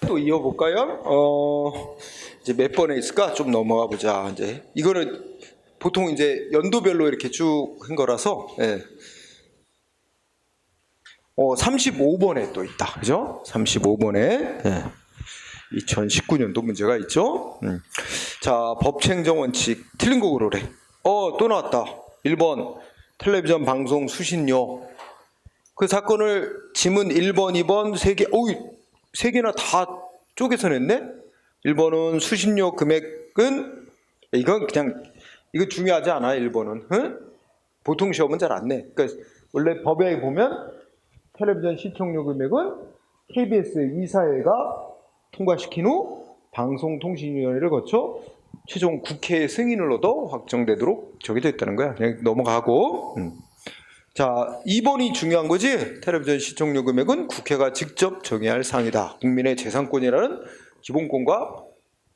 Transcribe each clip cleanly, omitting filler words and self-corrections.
또 이어볼까요? 이제 몇 번에 있을까? 좀 넘어가 보자. 이제 이거는 보통 이제 연도별로 이렇게 쭉 한 거라서, 예. 35번에 또 있다. 그죠? 35번에. 예. 2019년도 문제가 있죠? 자, 법체행정 원칙. 틀린 거 그러래. 또 나왔다. 1번. 텔레비전 방송 수신료. 그 사건을 지문 1번, 2번, 3개, 세 개나 다 쪼개서 냈네? 1번은 수신료 금액은, 이건 그냥, 이거 중요하지 않아, 1번은. 응? 보통 시험은 잘 안 내. 그러니까 원래 법에 보면 텔레비전 시청료 금액은 KBS 이사회가 통과시킨 후 방송통신위원회를 거쳐 최종 국회의 승인을 얻어 확정되도록 저기 됐다는 거야. 그냥 넘어가고. 자, 2번이 중요한 거지. 텔레비전 시청료 금액은 국회가 직접 정의할 사항이다. 국민의 재산권이라는 기본권과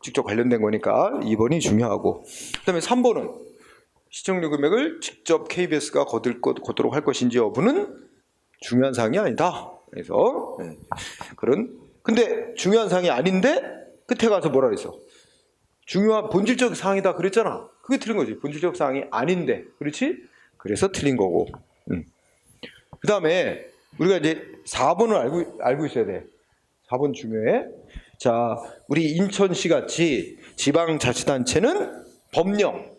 직접 관련된 거니까 2번이 중요하고. 그 다음에 3번은 시청료 금액을 직접 KBS가 걷도록 할 것인지 여부는 중요한 사항이 아니다. 그래서 근데 중요한 사항이 아닌데 끝에 가서 뭐라 그랬어? 중요한 본질적 사항이다 그랬잖아. 그게 틀린 거지. 본질적 사항이 아닌데. 그렇지? 그래서 틀린 거고. 그 다음에 우리가 이제 4번을 알고 있어야 돼. 4번 중요해. 자, 우리 인천시 같이 지방자치단체는 법령,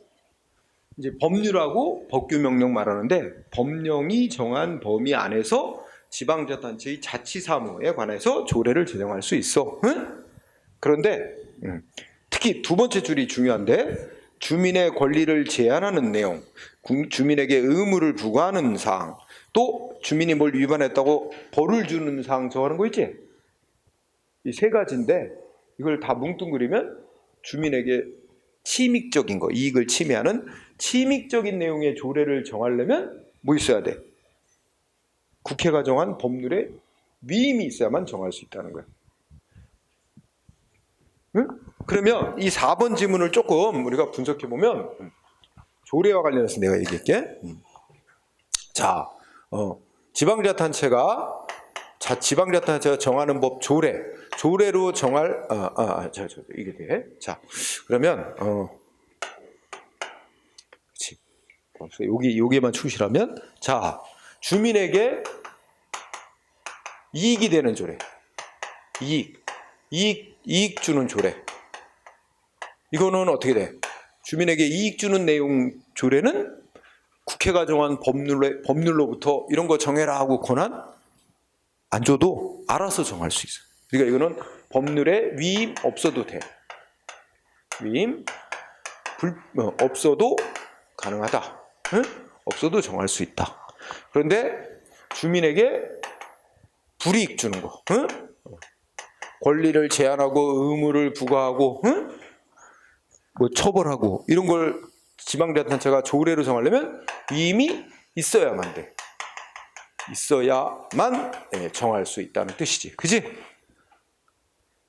이제 법률하고 법규명령 말하는데, 법령이 정한 범위 안에서 지방자치단체의 자치사무에 관해서 조례를 제정할 수 있어. 응? 그런데 특히 두 번째 줄이 중요한데, 주민의 권리를 제한하는 내용, 주민에게 의무를 부과하는 사항, 또 주민이 뭘 위반했다고 벌을 주는 사항 정하는 거 있지? 이 세 가지인데 이걸 다 뭉뚱그리면 주민에게 침익적인 거, 이익을 침해하는 침익적인 내용의 조례를 정하려면 뭐 있어야 돼? 국회가 정한 법률에 위임이 있어야만 정할 수 있다는 거야. 응? 그러면 이 4번 지문을 조금 우리가 분석해 보면 조례와 관련해서 내가 얘기할게. 자, 지방자치단체가 정하는 법 조례로 정할 이게 돼. 자, 그러면 그렇지. 여기에만 충실하면, 자, 주민에게 이익이 되는 조례, 이익 주는 조례. 이거는 어떻게 돼? 주민에게 이익 주는 내용 조례는 국회가 정한 법률로부터 이런 거 정해라 하고 권한 안 줘도 알아서 정할 수 있어. 그러니까 이거는 법률에 위임 없어도 돼. 위임 없어도 가능하다. 응? 없어도 정할 수 있다. 그런데 주민에게 불이익 주는 거, 응? 권리를 제한하고 의무를 부과하고, 응? 뭐 처벌하고 이런 걸 지방자치단체가 조례로 정하려면 위임이 있어야만 돼. 있어야만 정할 수 있다는 뜻이지. 그지?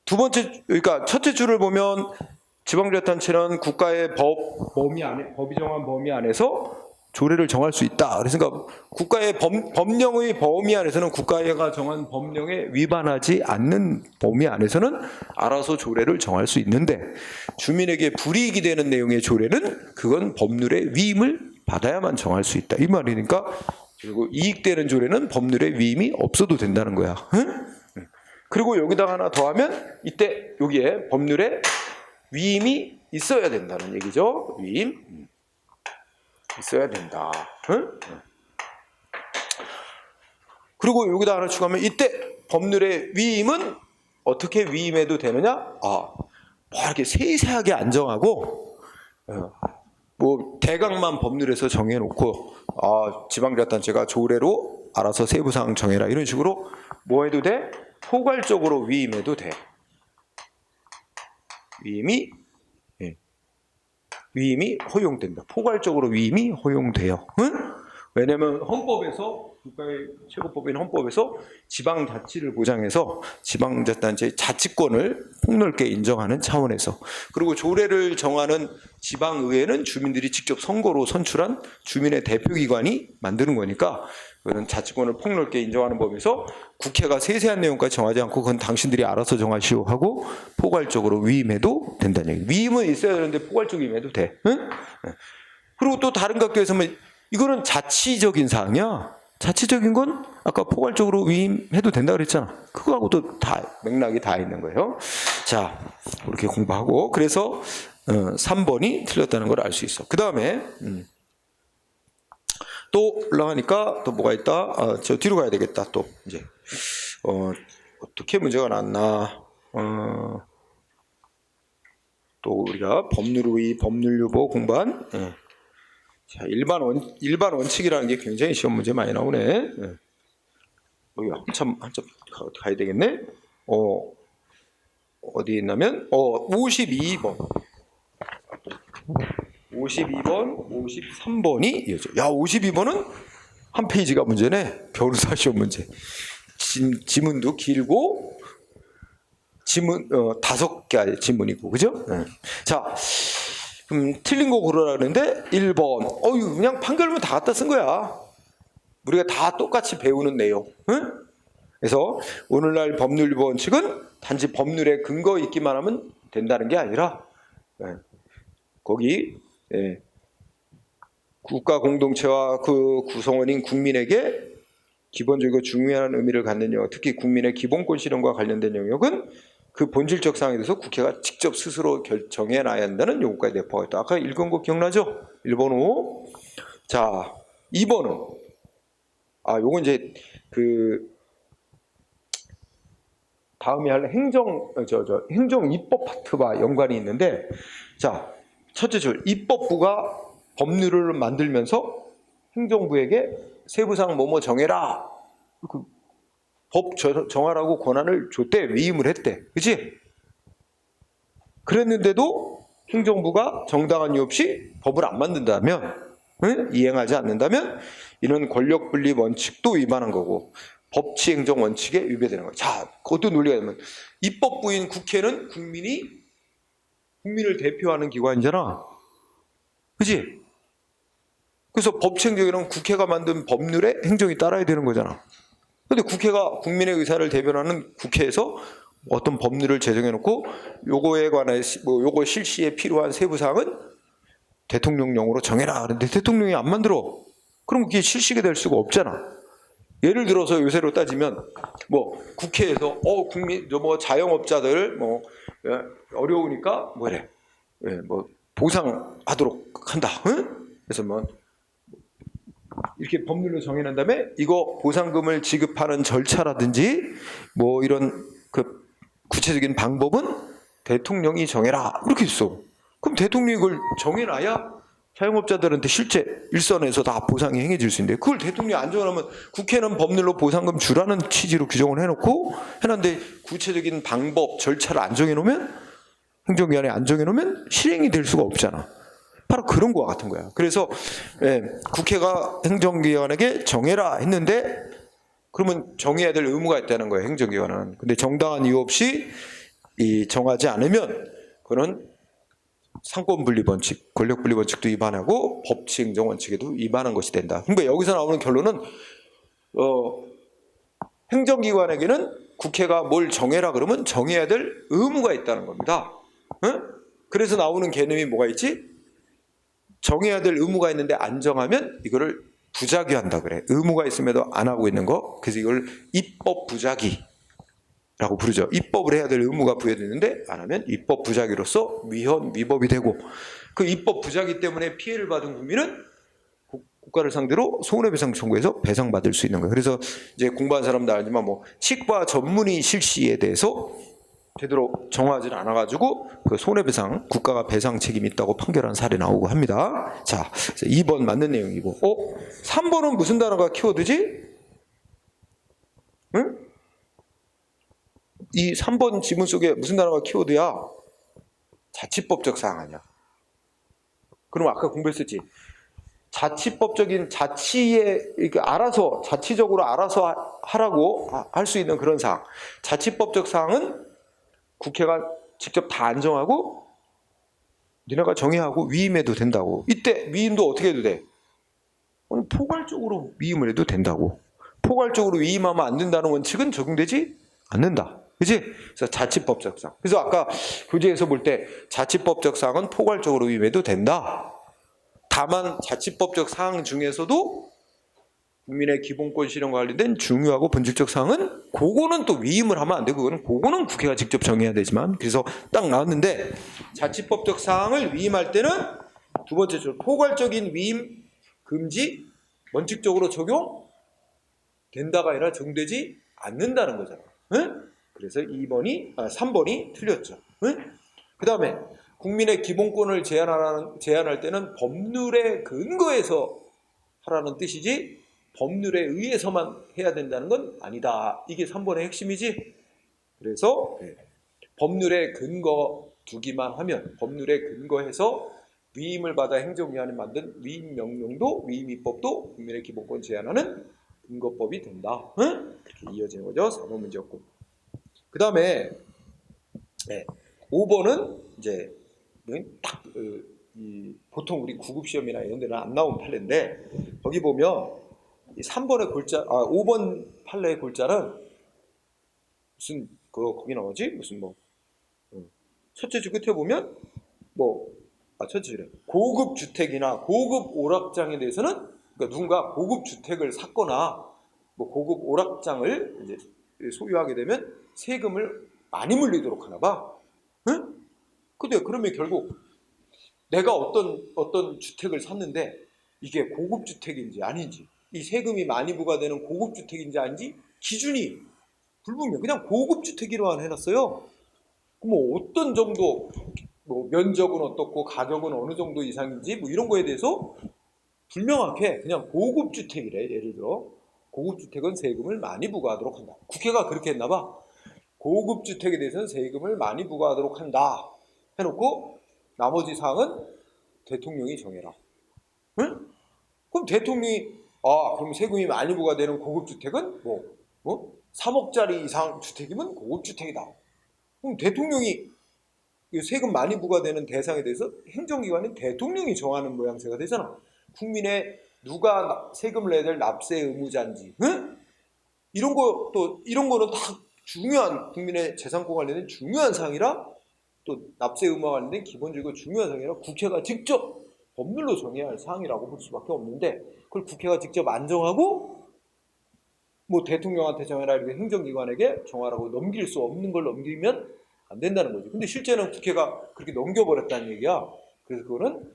두 번째, 그러니까 첫째 줄을 보면 지방자치단체는 국가의 법이 정한 범위 안에서 조례를 정할 수 있다. 그래서 국가의 법령의 범위 안에서는, 국가가 정한 법령에 위반하지 않는 범위 안에서는 알아서 조례를 정할 수 있는데, 주민에게 불이익이 되는 내용의 조례는 그건 법률의 위임을 받아야만 정할 수 있다. 이 말이니까, 그리고 이익되는 조례는 법률의 위임이 없어도 된다는 거야. 응? 그리고 여기다가 하나 더하면 이때 여기에 법률의 위임이 있어야 된다는 얘기죠. 위임 있어야 된다. 응? 그리고 여기다 하나 추가하면 이때 법률의 위임은 어떻게 위임해도 되느냐? 뭐 이렇게 세세하게 안 정하고 뭐 대강만 법률에서 정해놓고 지방자치단체가 조례로 알아서 세부사항 정해라 이런 식으로 뭐 해도 돼? 포괄적으로 위임해도 돼. 위임이 허용된다. 포괄적으로 위임이 허용돼요. 응? 왜냐하면 헌법에서, 국가의 최고법인 헌법에서 지방자치를 보장해서 지방자치단체의 자치권을 폭넓게 인정하는 차원에서, 그리고 조례를 정하는 지방의회는 주민들이 직접 선거로 선출한 주민의 대표기관이 만드는 거니까 그거는 자치권을 폭넓게 인정하는 법에서 국회가 세세한 내용까지 정하지 않고 그건 당신들이 알아서 정하시오 하고 포괄적으로 위임해도 된다는 얘기. 위임은 있어야 되는데 포괄적 위임해도 돼. 응? 그리고 또 다른 각도에서는 이거는 자치적인 사항이야. 자치적인 건 아까 포괄적으로 위임해도 된다 그랬잖아. 그거하고도 다 맥락이 다 있는 거예요. 자, 이렇게 공부하고 그래서 3번이 틀렸다는 걸 알 수 있어. 그 다음에 또 올라가니까 또 뭐가 있다? 저 뒤로 가야 되겠다. 또 이제 어떻게 문제가 났나? 또 우리가 법률의 법률유보 공부한 자, 일반 원칙이라는 게 굉장히 시험 문제 많이 나오네. 여기 한참 가야 되겠네. 어디 있냐면 52번. 52번, 53번이 이어져. 야, 52번은 한 페이지가 문제네. 변호사 시험 문제. 지문도 길고 지문 5개 지문이고, 그죠? 자, 틀린 거 고르라 그러는데 1번. 그냥 판결문 다 갖다 쓴 거야. 우리가 다 똑같이 배우는 내용. 응? 그래서 오늘날 법률 원칙은 단지 법률에 근거 있기만 하면 된다는 게 아니라 거기 국가 공동체와 그 구성원인 국민에게 기본적이고 중요한 의미를 갖는 영역, 특히 국민의 기본권 실현과 관련된 영역은 그 본질적 사항에 대해서 국회가 직접 스스로 결정해놔야 한다는 요구까지 내포가 있다. 아까 읽은 거 기억나죠? 1번 후. 자, 2번은 요건 이제 다음에 할 행정 입법 파트와 연관이 있는데, 자, 첫째 줄 입법부가 법률을 만들면서 행정부에게 세부상 뭐뭐 정해라. 법 정하라고 권한을 줬대. 위임을 했대. 그치? 그랬는데도 행정부가 정당한 이유 없이 법을 안 만든다면, 이행하지 않는다면 이는 권력분리 원칙도 위반한 거고 법치행정 원칙에 위배되는 거야. 자, 그것도 논리가 되면 입법부인 국회는 국민을 대표하는 기관이잖아. 그치? 그래서 법치행정이란 국회가 만든 법률에 행정이 따라야 되는 거잖아. 근데 국회가 국민의 의사를 대변하는 국회에서 어떤 법률을 제정해놓고 요거에 관해 요거 실시에 필요한 세부사항은 대통령령으로 정해라. 그런데 대통령이 안 만들어. 그럼 그게 실시가 될 수가 없잖아. 예를 들어서 요새로 따지면 국회에서 국민 자영업자들 어려우니까 보상하도록 한다. 그래서 이렇게 법률로 정해놓은 다음에 이거 보상금을 지급하는 절차라든지 이런 그 구체적인 방법은 대통령이 정해라. 이렇게 있어. 그럼 대통령이 이걸 정해놔야 자영업자들한테 실제 일선에서 다 보상이 행해질 수 있는데 그걸 대통령이 안 정하면 국회는 법률로 보상금 주라는 취지로 규정을 해놨는데 구체적인 방법, 절차를 안 정해놓으면 행정기관에 안 정해놓으면 실행이 될 수가 없잖아. 바로 그런 거와 같은 거야. 그래서 국회가 행정기관에게 정해라 했는데 그러면 정해야 될 의무가 있다는 거예요. 행정기관은. 근데 정당한 이유 없이 정하지 않으면 그는 상권분리 원칙, 권력분리 원칙도 위반하고 법치행정 원칙에도 위반한 것이 된다. 그러니까 여기서 나오는 결론은 행정기관에게는 국회가 뭘 정해라 그러면 정해야 될 의무가 있다는 겁니다. 그래서 나오는 개념이 뭐가 있지? 정해야 될 의무가 있는데 안 정하면 이거를 부작위한다 그래. 의무가 있음에도 안 하고 있는 거. 그래서 이걸 입법 부작위라고 부르죠. 입법을 해야 될 의무가 부여되는데 안 하면 입법 부작위로서 위법이 되고 그 입법 부작위 때문에 피해를 받은 국민은 국가를 상대로 손해배상 청구해서 배상받을 수 있는 거예요. 그래서 이제 공부한 사람도 알지만 치과 전문의 실시에 대해서 제대로 정하지는 않아가지고 그 손해배상 국가가 배상 책임이 있다고 판결한 사례 나오고 합니다. 자, 2번 맞는 내용이고 3번은 무슨 단어가 키워드지? 응? 이 3번 지문 속에 무슨 단어가 키워드야? 자치법적 사항 아니야. 그럼 아까 공부했었지. 자치법적인 자치에 이렇게 자치적으로 알아서 하라고 할 수 있는 그런 사항. 자치법적 사항은 국회가 직접 다 안 정하고 니네가 정의하고 위임해도 된다고. 이때 위임도 어떻게 해도 돼? 포괄적으로 위임을 해도 된다고. 포괄적으로 위임하면 안 된다는 원칙은 적용되지 않는다. 그치? 그래서 자치법적 사항. 그래서 아까 교재에서 볼 때 자치법적 사항은 포괄적으로 위임해도 된다. 다만 자치법적 사항 중에서도 국민의 기본권 실현과 관련된 중요하고 본질적 사항은 그거는 또 위임을 하면 안 되고 그거는 국회가 직접 정해야 되지만 그래서 딱 나왔는데 자치법적 사항을 위임할 때는 두 번째 줄 포괄적인 위임 금지 원칙적으로 적용된다가 아니라 적용되지 않는다는 거잖아. 응? 그래서 3번이 틀렸죠. 응? 그 다음에 국민의 기본권을 제한할 때는 법률에 근거해서 하라는 뜻이지 법률에 의해서만 해야 된다는 건 아니다. 이게 3번의 핵심이지. 그래서 법률에 근거 두기만 하면 법률에 근거해서 위임을 받아 행정기관이 만든 위임명령도 위임입법도 국민의 기본권 제한하는 근거법이 된다. 응? 이렇게 이어지는 거죠. 4번 문제였고. 그 다음에 5번은 이제 딱 보통 우리 구급시험이나 이런 데는 안 나온 판례인데 거기 보면 3번의 골자, 5번 판례의 골자는 무슨 거기 나오지? 무슨 첫째 줄 끝에 보면 첫째 줄에 고급 주택이나 고급 오락장에 대해서는 그러니까 누군가 고급 주택을 샀거나 고급 오락장을 이제 소유하게 되면 세금을 많이 물리도록 하나 봐. 응? 근데 그러면 결국 내가 어떤 주택을 샀는데 이게 고급 주택인지 아닌지 이 세금이 많이 부과되는 고급 주택인지 아닌지 기준이 불분명. 그냥 고급 주택으로만 해놨어요. 어떤 정도 면적은 어떻고 가격은 어느 정도 이상인지 이런 거에 대해서 불명확해. 그냥 고급 주택이래. 예를 들어 고급 주택은 세금을 많이 부과하도록 한다. 국회가 그렇게 했나 봐. 고급 주택에 대해서는 세금을 많이 부과하도록 한다 해놓고 나머지 사항은 대통령이 정해라. 응? 그럼 대통령이 그럼 세금이 많이 부과되는 고급 주택은 3억짜리 이상 주택이면 고급 주택이다. 그럼 대통령이 세금 많이 부과되는 대상에 대해서 행정기관은 대통령이 정하는 모양새가 되잖아. 국민의 누가 세금을 내야 될 납세 의무자인지, 응? 이런 거는 다 중요한 국민의 재산권 관련된 중요한 사항이라 또 납세 의무와 관련된 기본적이고 중요한 사항이라 국회가 직접 법률로 정해야 할 사항이라고 볼 수밖에 없는데 그걸 국회가 직접 안 정하고 대통령한테 정해라 이렇게 행정기관에게 정하라고 넘길 수 없는 걸 넘기면 안 된다는 거죠. 근데 실제는 국회가 그렇게 넘겨버렸다는 얘기야. 그래서 그거는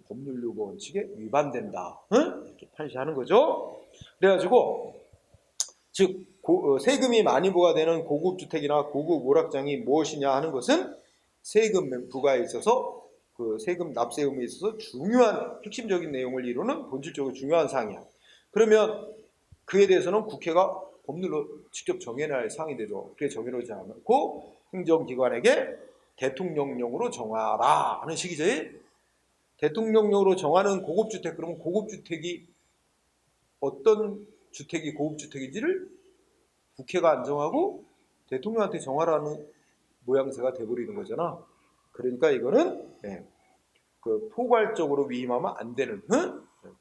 법률요구 원칙에 위반된다. 응? 이렇게 판시하는 거죠. 그래가지고 즉 세금이 많이 부과되는 고급 주택이나 고급 오락장이 무엇이냐 하는 것은 세금 부과에 있어서 그 세금 납세 의무에 있어서 중요한 핵심적인 내용을 이루는 본질적으로 중요한 사항이야. 그러면 그에 대해서는 국회가 법률로 직접 정해야 할 사항이 되죠. 그렇게 정해놓지 않고 행정기관에게 대통령령으로 정하라 하는 식이지. 대통령령으로 정하는 고급주택, 그러면 고급주택이 어떤 주택이 고급주택인지를 국회가 안 정하고 대통령한테 정하라는 모양새가 돼버리는 거잖아. 그러니까 이거는 그 포괄적으로 위임하면 안 되는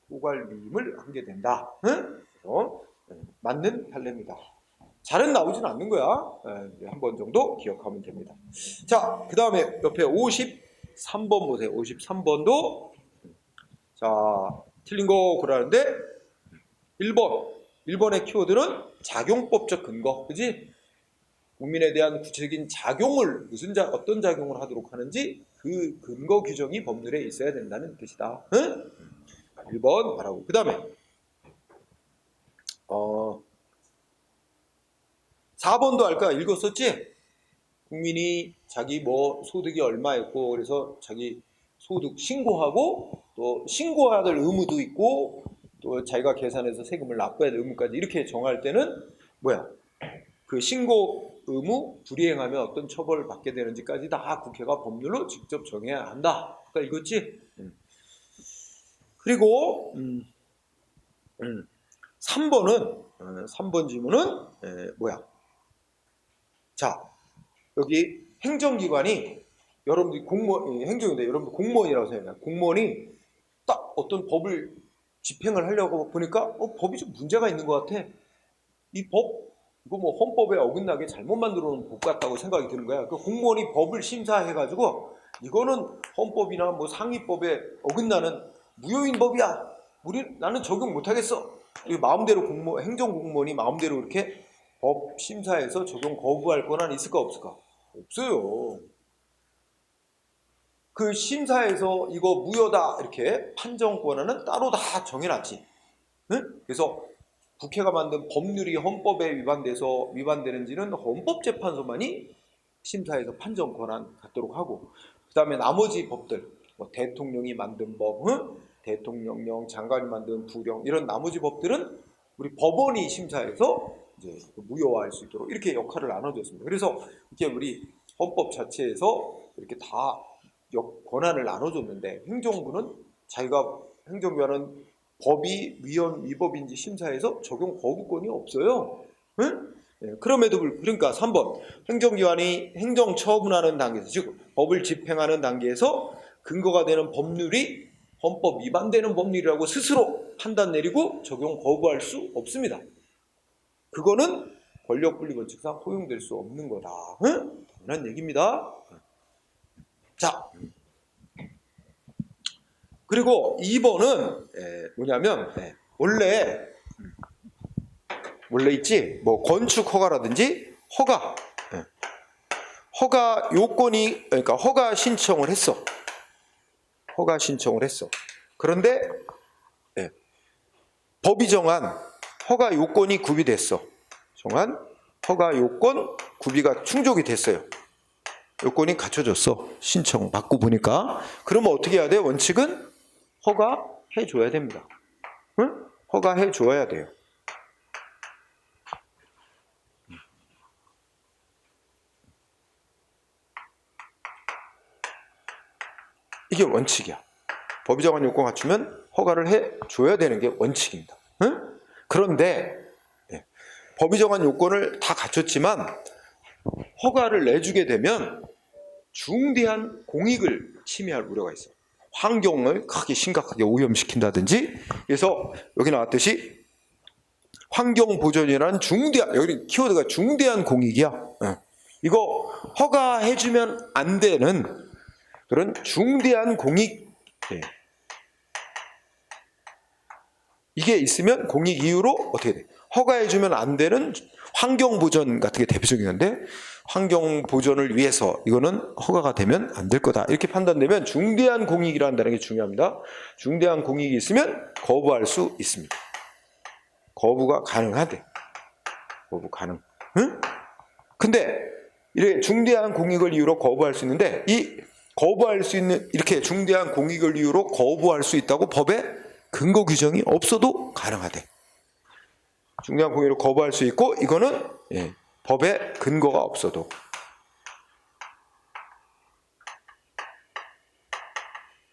포괄 위임을 하게 된다. 그래서 맞는 판례입니다. 잘은 나오진 않는 거야. 한 번 정도 기억하면 됩니다. 자, 그 다음에 옆에 53번 보세요. 53번도 자 틀린 거 그러는데 1번의 키워드는 작용법적 근거. 그지? 국민에 대한 구체적인 작용을 어떤 작용을 하도록 하는지 그 근거 규정이 법률에 있어야 된다는 뜻이다. 1번 바라고. 그 다음에 4번도 아까 읽었었지? 국민이 자기 소득이 얼마였고 그래서 자기 소득 신고하고 또 신고해야 될 의무도 있고 또 자기가 계산해서 세금을 납부해야 될 의무까지 이렇게 정할 때는 그 신고 의무 불이행하면 어떤 처벌을 받게 되는지까지 다 국회가 법률로 직접 정해야 한다. 그러니까 이거지. 그리고 3번 질문은 자, 여기 행정기관이 여러분들이 행정인데 여러분들 공무원이라고 생각해요. 공무원이 딱 어떤 법을 집행을 하려고 보니까 법이 좀 문제가 있는 것 같아. 이 법, 이거 뭐 헌법에 어긋나게 잘못 만들어 놓은 법 같다고 생각이 드는 거야. 그 공무원이 법을 심사해가지고 이거는 헌법이나 뭐 상위법에 어긋나는 무효인 법이야. 나는 적용 못하겠어. 이 마음대로 행정공무원이 마음대로 이렇게 법 심사에서 적용 거부할 권한이 있을까 없을까? 없어요. 그 심사에서 이거 무효다 이렇게 판정 권한은 따로 다 정해놨지. 응? 그래서 국회가 만든 법률이 헌법에 위반되는지는 헌법재판소만이 심사해서 판정 권한 갖도록 하고, 그 다음에 나머지 법들, 뭐 대통령이 만든 법, 응? 대통령령, 장관이 만든 부령, 이런 나머지 법들은 우리 법원이 심사해서 이제 무효화할 수 있도록 이렇게 역할을 나눠줬습니다. 그래서 이렇게 우리 헌법 자체에서 이렇게 다 권한을 나눠줬는데, 행정부는 자기가 행정부는 법이 위법인지 심사해서 적용 거부권이 없어요. 응? 그럼에도 그러니까 3번 행정기관이 행정처분하는 단계에서, 즉 법을 집행하는 단계에서 근거가 되는 법률이 헌법 위반되는 법률이라고 스스로 판단 내리고 적용 거부할 수 없습니다. 그거는 권력분리원칙상 허용될 수 없는 거다. 응? 당연한 얘기입니다. 자, 그리고 2번은 뭐냐면 원래 있지, 뭐 건축 허가라든지 허가 요건이, 그러니까 허가 신청을 했어. 그런데 법이 정한 허가 요건이 구비됐어. 정한 허가 요건 구비가 충족이 됐어요. 요건이 갖춰졌어. 신청 받고 보니까. 그러면 어떻게 해야 돼? 원칙은 허가해 줘야 됩니다. 응? 허가해 줘야 돼요. 이게 원칙이야. 법이 정한 요건 갖추면 허가를 해 줘야 되는 게 원칙입니다. 응? 그런데 법이 정한 요건을 다 갖췄지만 허가를 내주게 되면 중대한 공익을 침해할 우려가 있어. 환경을 크게 심각하게 오염시킨다든지. 그래서 여기 나왔듯이 환경보전이라는 여기 키워드가 중대한 공익이야. 이거 허가해주면 안 되는 그런 중대한 공익, 이게 있으면 공익 이유로 어떻게 돼? 허가해주면 안 되는 환경보전 같은 게 대표적인 건데, 환경보전을 위해서 이거는 허가가 되면 안 될 거다 이렇게 판단되면 중대한 공익이라는 게 중요합니다. 중대한 공익이 있으면 거부할 수 있습니다. 거부가 가능하대. 거부 가능. 응? 근데 이렇게 중대한 공익을 이유로 거부할 수 있는데, 이 거부할 수 있는, 이렇게 중대한 공익을 이유로 거부할 수 있다고 법에 근거 규정이 없어도 가능하대. 중대한 공익으로 거부할 수 있고, 이거는 법에 근거가 없어도.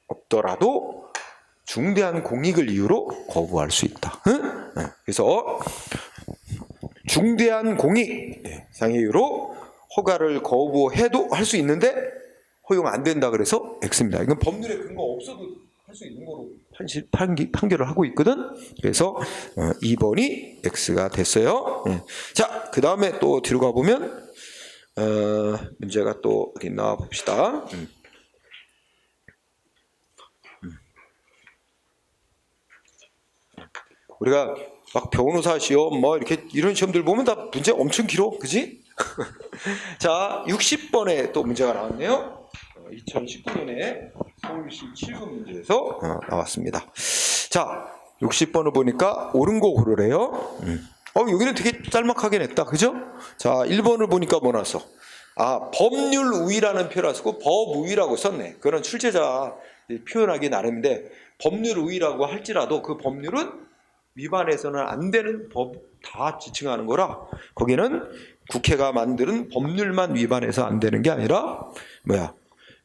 없더라도 중대한 공익을 이유로 거부할 수 있다. 응? 그래서 중대한 공익 상의 이유로 허가를 거부해도 할 수 있는데 허용 안 된다 그래서 X입니다. 이건 법률에 근거 없어도 할 수 있는 거로 판결을 하고 있거든. 그래서 2번이 X가 됐어요. 자, 그 다음에 또 뒤로 가보면 문제가 또 어디 있나 봅시다. 우리가 막 변호사 시험 뭐 이렇게 이런 시험들 보면 다 문제 엄청 길어, 그지? 자, 60번에 또 문제가 나왔네요. 2019년에 서울시 7급 문제에서 나왔습니다. 자, 60번을 보니까 옳은 거 고르래요. 여기는 되게 짤막하게 냈다, 그죠? 자, 1번을 보니까 뭐 나왔어? 법률 우위라는 표현을 쓰고 법우위라고 썼네. 그건 출제자 표현하기 나름인데, 법률 우위라고 할지라도 그 법률은 위반해서는 안 되는 법 다 지칭하는 거라, 거기는 국회가 만드는 법률만 위반해서 안 되는 게 아니라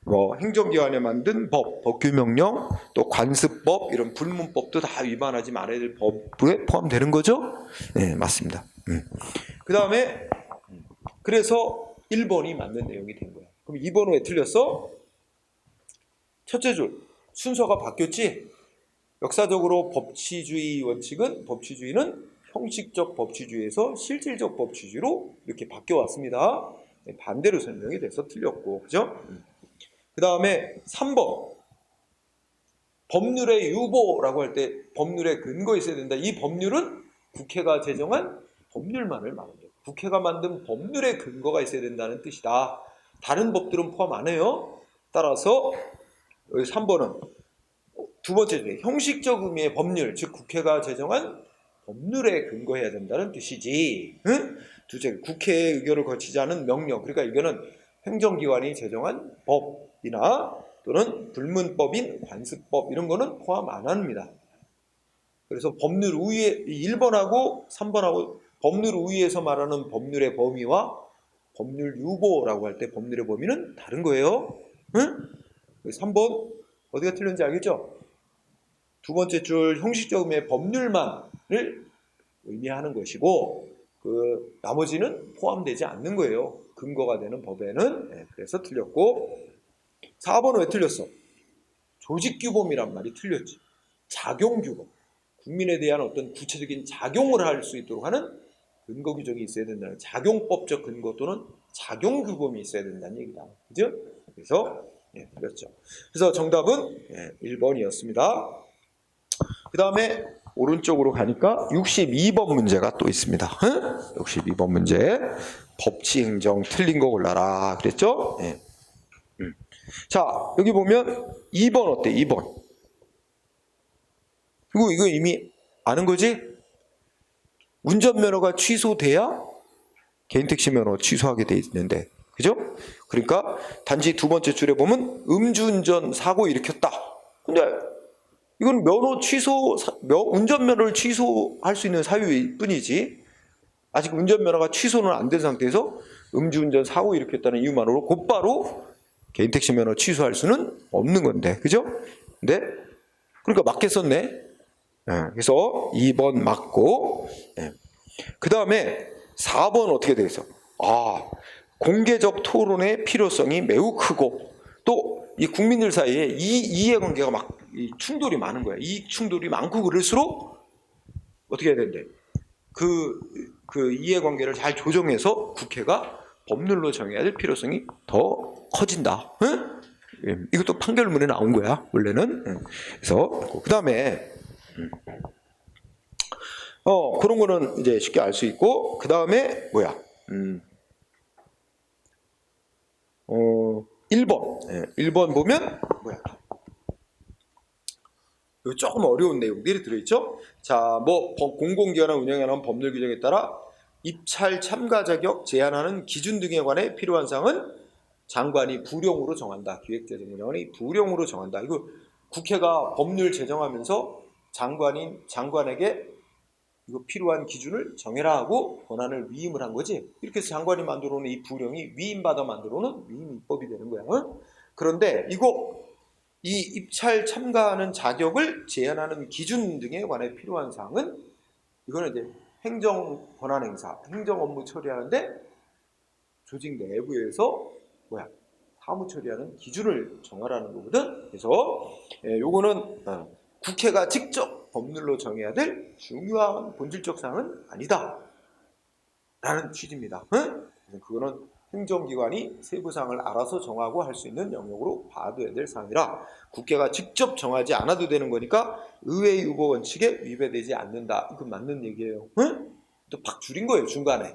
뭐 행정기관에 만든 법규명령, 또 관습법, 이런 불문법도 다 위반하지 말아야 될 법에 포함되는 거죠? 네, 맞습니다. 그 다음에 그래서 1번이 맞는 내용이 된 거야. 그럼 2번은 왜 틀렸어? 첫째 줄 순서가 바뀌었지? 역사적으로 법치주의는 형식적 법치주의에서 실질적 법치주의로 이렇게 바뀌어 왔습니다. 반대로 설명이 돼서 틀렸고, 그죠? 그 다음에 3번. 법률의 유보라고 할 때 법률의 근거 있어야 된다. 이 법률은 국회가 제정한 법률만을 말합니다. 국회가 만든 법률의 근거가 있어야 된다는 뜻이다. 다른 법들은 포함 안 해요. 따라서 여기 3번은 두 번째 중에 형식적 의미의 법률, 즉 국회가 제정한 법률에 근거해야 된다는 뜻이지. 응? 둘째, 국회의 의결을 거치지 않은 명령, 그러니까 이거는 행정기관이 제정한 법이나 또는 불문법인 관습법 이런 거는 포함 안 합니다. 그래서 법률 우위에 1번하고 3번하고 법률 우위에서 말하는 법률의 범위와 법률 유보라고 할 때 법률의 범위는 다른 거예요. 응? 3번 어디가 틀렸는지 알겠죠? 두 번째 줄 형식적 의미의 법률만을 의미하는 것이고 그 나머지는 포함되지 않는 거예요. 근거가 되는 법에는. 네, 그래서 틀렸고 4번은 왜 틀렸어? 조직규범이란 말이 틀렸지. 작용규범. 국민에 대한 어떤 구체적인 작용을 할 수 있도록 하는 근거 규정이 있어야 된다는 작용법적 근거 또는 작용규범이 있어야 된다는 얘기다. 그죠? 그래서 틀렸죠. 그래서 정답은 1번이었습니다. 그 다음에 오른쪽으로 가니까 62번 문제가 또 있습니다. 62번 문제. 법치행정 틀린 거 골라라. 그랬죠? 네. 자, 여기 보면 2번 어때? 2번. 그리고 이거 이미 아는 거지? 운전면허가 취소돼야 개인택시 면허 취소하게 돼 있는데. 그죠? 그러니까 단지 두 번째 줄에 보면 음주운전 사고 일으켰다. 근데 이건 운전면허를 취소할 수 있는 사유일 뿐이지 아직 운전면허가 취소는 안 된 상태에서 음주운전 사고 일으켰다는 이유만으로 곧바로 개인택시 면허 취소할 수는 없는 건데, 그죠? 근데 그러니까 맞게 썼네. 그래서 2번 맞고, 그 다음에 4번 어떻게 되겠어? 공개적 토론의 필요성이 매우 크고 또 이 국민들 사이에 이해관계가 막 충돌이 많은 거야. 이익 충돌이 많고 그럴수록 어떻게 해야 된대? 그 이해관계를 잘 조정해서 국회가 법률로 정해야 될 필요성이 더 커진다. 응? 이것도 판결문에 나온 거야 원래는. 그래서 그 다음에 그런 거는 이제 쉽게 알 수 있고 그 다음에 뭐야? 1번 보면 뭐야? 여기 조금 어려운 내용들이 들어있죠? 자, 공공기관을 운영하는 법률 규정에 따라 입찰 참가 자격 제한하는 기준 등에 관해 필요한 사항은 장관이 부령으로 정한다. 기획재정부장관이 부령으로 정한다. 이거 국회가 법률 제정하면서 장관에게 이거 필요한 기준을 정해라 하고 권한을 위임을 한 거지. 이렇게 해서 장관이 만들어 놓은 이 부령이 위임받아 만들어 놓은 위임 입법이 되는 거야. 그런데 이 입찰 참가하는 자격을 제한하는 기준 등에 관해 필요한 사항은 이거는 이제 행정 권한 행사, 행정 업무 처리하는데 조직 내부에서 사무 처리하는 기준을 정하라는 거거든. 그래서 요거는 국회가 직접 법률로 정해야 될 중요한 본질적 사항은 아니다 라는 취지입니다. 그거는 행정기관이 세부사항을 알아서 정하고 할 수 있는 영역으로 봐둬야 될 사항이라 국회가 직접 정하지 않아도 되는 거니까 의회 유보 원칙에 위배되지 않는다. 이건 맞는 얘기예요. 또 팍 줄인 거예요 중간에.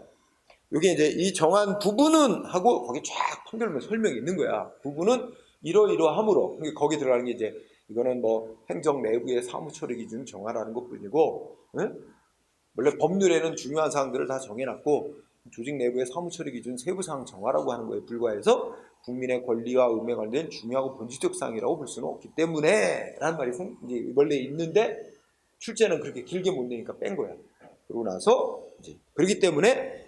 여기 이제 이 정한 부분은 하고 거기 쫙 판결문에 설명이 있는 거야. 부분은 이러이러함으로 거기 들어가는 게 이제 이거는 행정 내부의 사무처리 기준 정하라는 것뿐이고, 원래 법률에는 중요한 사항들을 다 정해놨고 조직 내부의 사무처리 기준 세부 사항 정하라고 하는 거에 불과해서 국민의 권리와 의무에 관련된 중요하고 본질적 사항이라고 볼 수는 없기 때문에 라는 말이 이제 원래 있는데 출제는 그렇게 길게 못 내니까 뺀 거야. 그러고 나서 이제 그렇기 때문에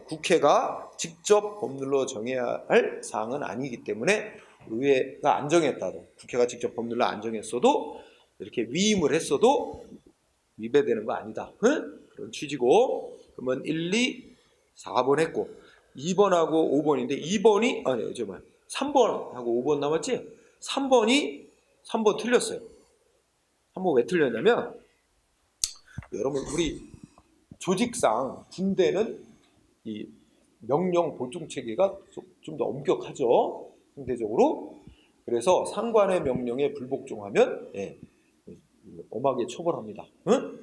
국회가 직접 법률로 정해야 할 사항은 아니기 때문에 의회가 안 정했다도 국회가 직접 법률로 안 정했어도 이렇게 위임을 했어도 위배되는 거 아니다. 그런 취지고 그러면 1, 2, 4번 했고 2번하고 5번인데 3번하고 5번 남았지? 3번 틀렸어요. 3번 왜 틀렸냐면 여러분 우리 조직상 군대는 이 명령 보충 체계가 좀 더 엄격하죠. 상대적으로. 그래서 상관의 명령에 불복종하면 엄하게 처벌합니다. 응?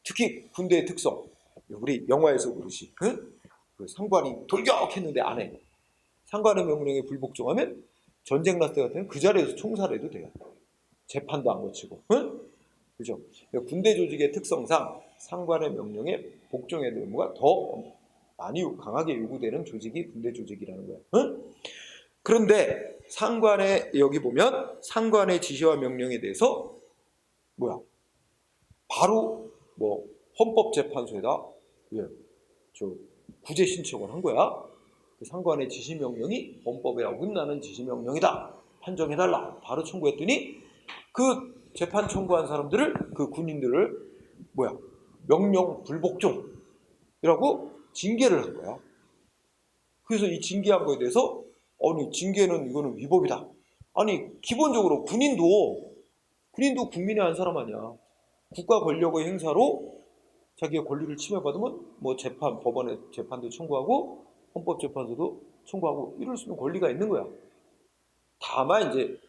특히 군대의 특성. 우리 영화에서 그러시. 응? 그 상관이 돌격했는데 안 해. 상관의 명령에 불복종하면 전쟁 났을 때 같으면 그 자리에서 총살해도 돼요. 재판도 안 거치고. 응? 그죠? 군대 조직의 특성상 상관의 명령에 복종해야 되는 의무가 더 많이 강하게 요구되는 조직이 군대 조직이라는 거예요. 응? 그런데 상관의 여기 보면 상관의 지시와 명령에 대해서 바로 헌법재판소에다 구제 신청을 한 거야. 그 상관의 지시 명령이 헌법에 어긋나는 지시 명령이다. 판정해달라. 바로 청구했더니 그 재판 청구한 사람들을 그 군인들을 명령 불복종이라고 징계를 한 거야. 그래서 이 징계한 거에 대해서 아니 징계는 이거는 위법이다. 아니 기본적으로 군인도 국민의 한 사람 아니야. 국가 권력의 행사로 자기의 권리를 침해받으면 법원에 재판도 청구하고 헌법재판소도 청구하고 이럴 수 있는 권리가 있는 거야. 다만 이제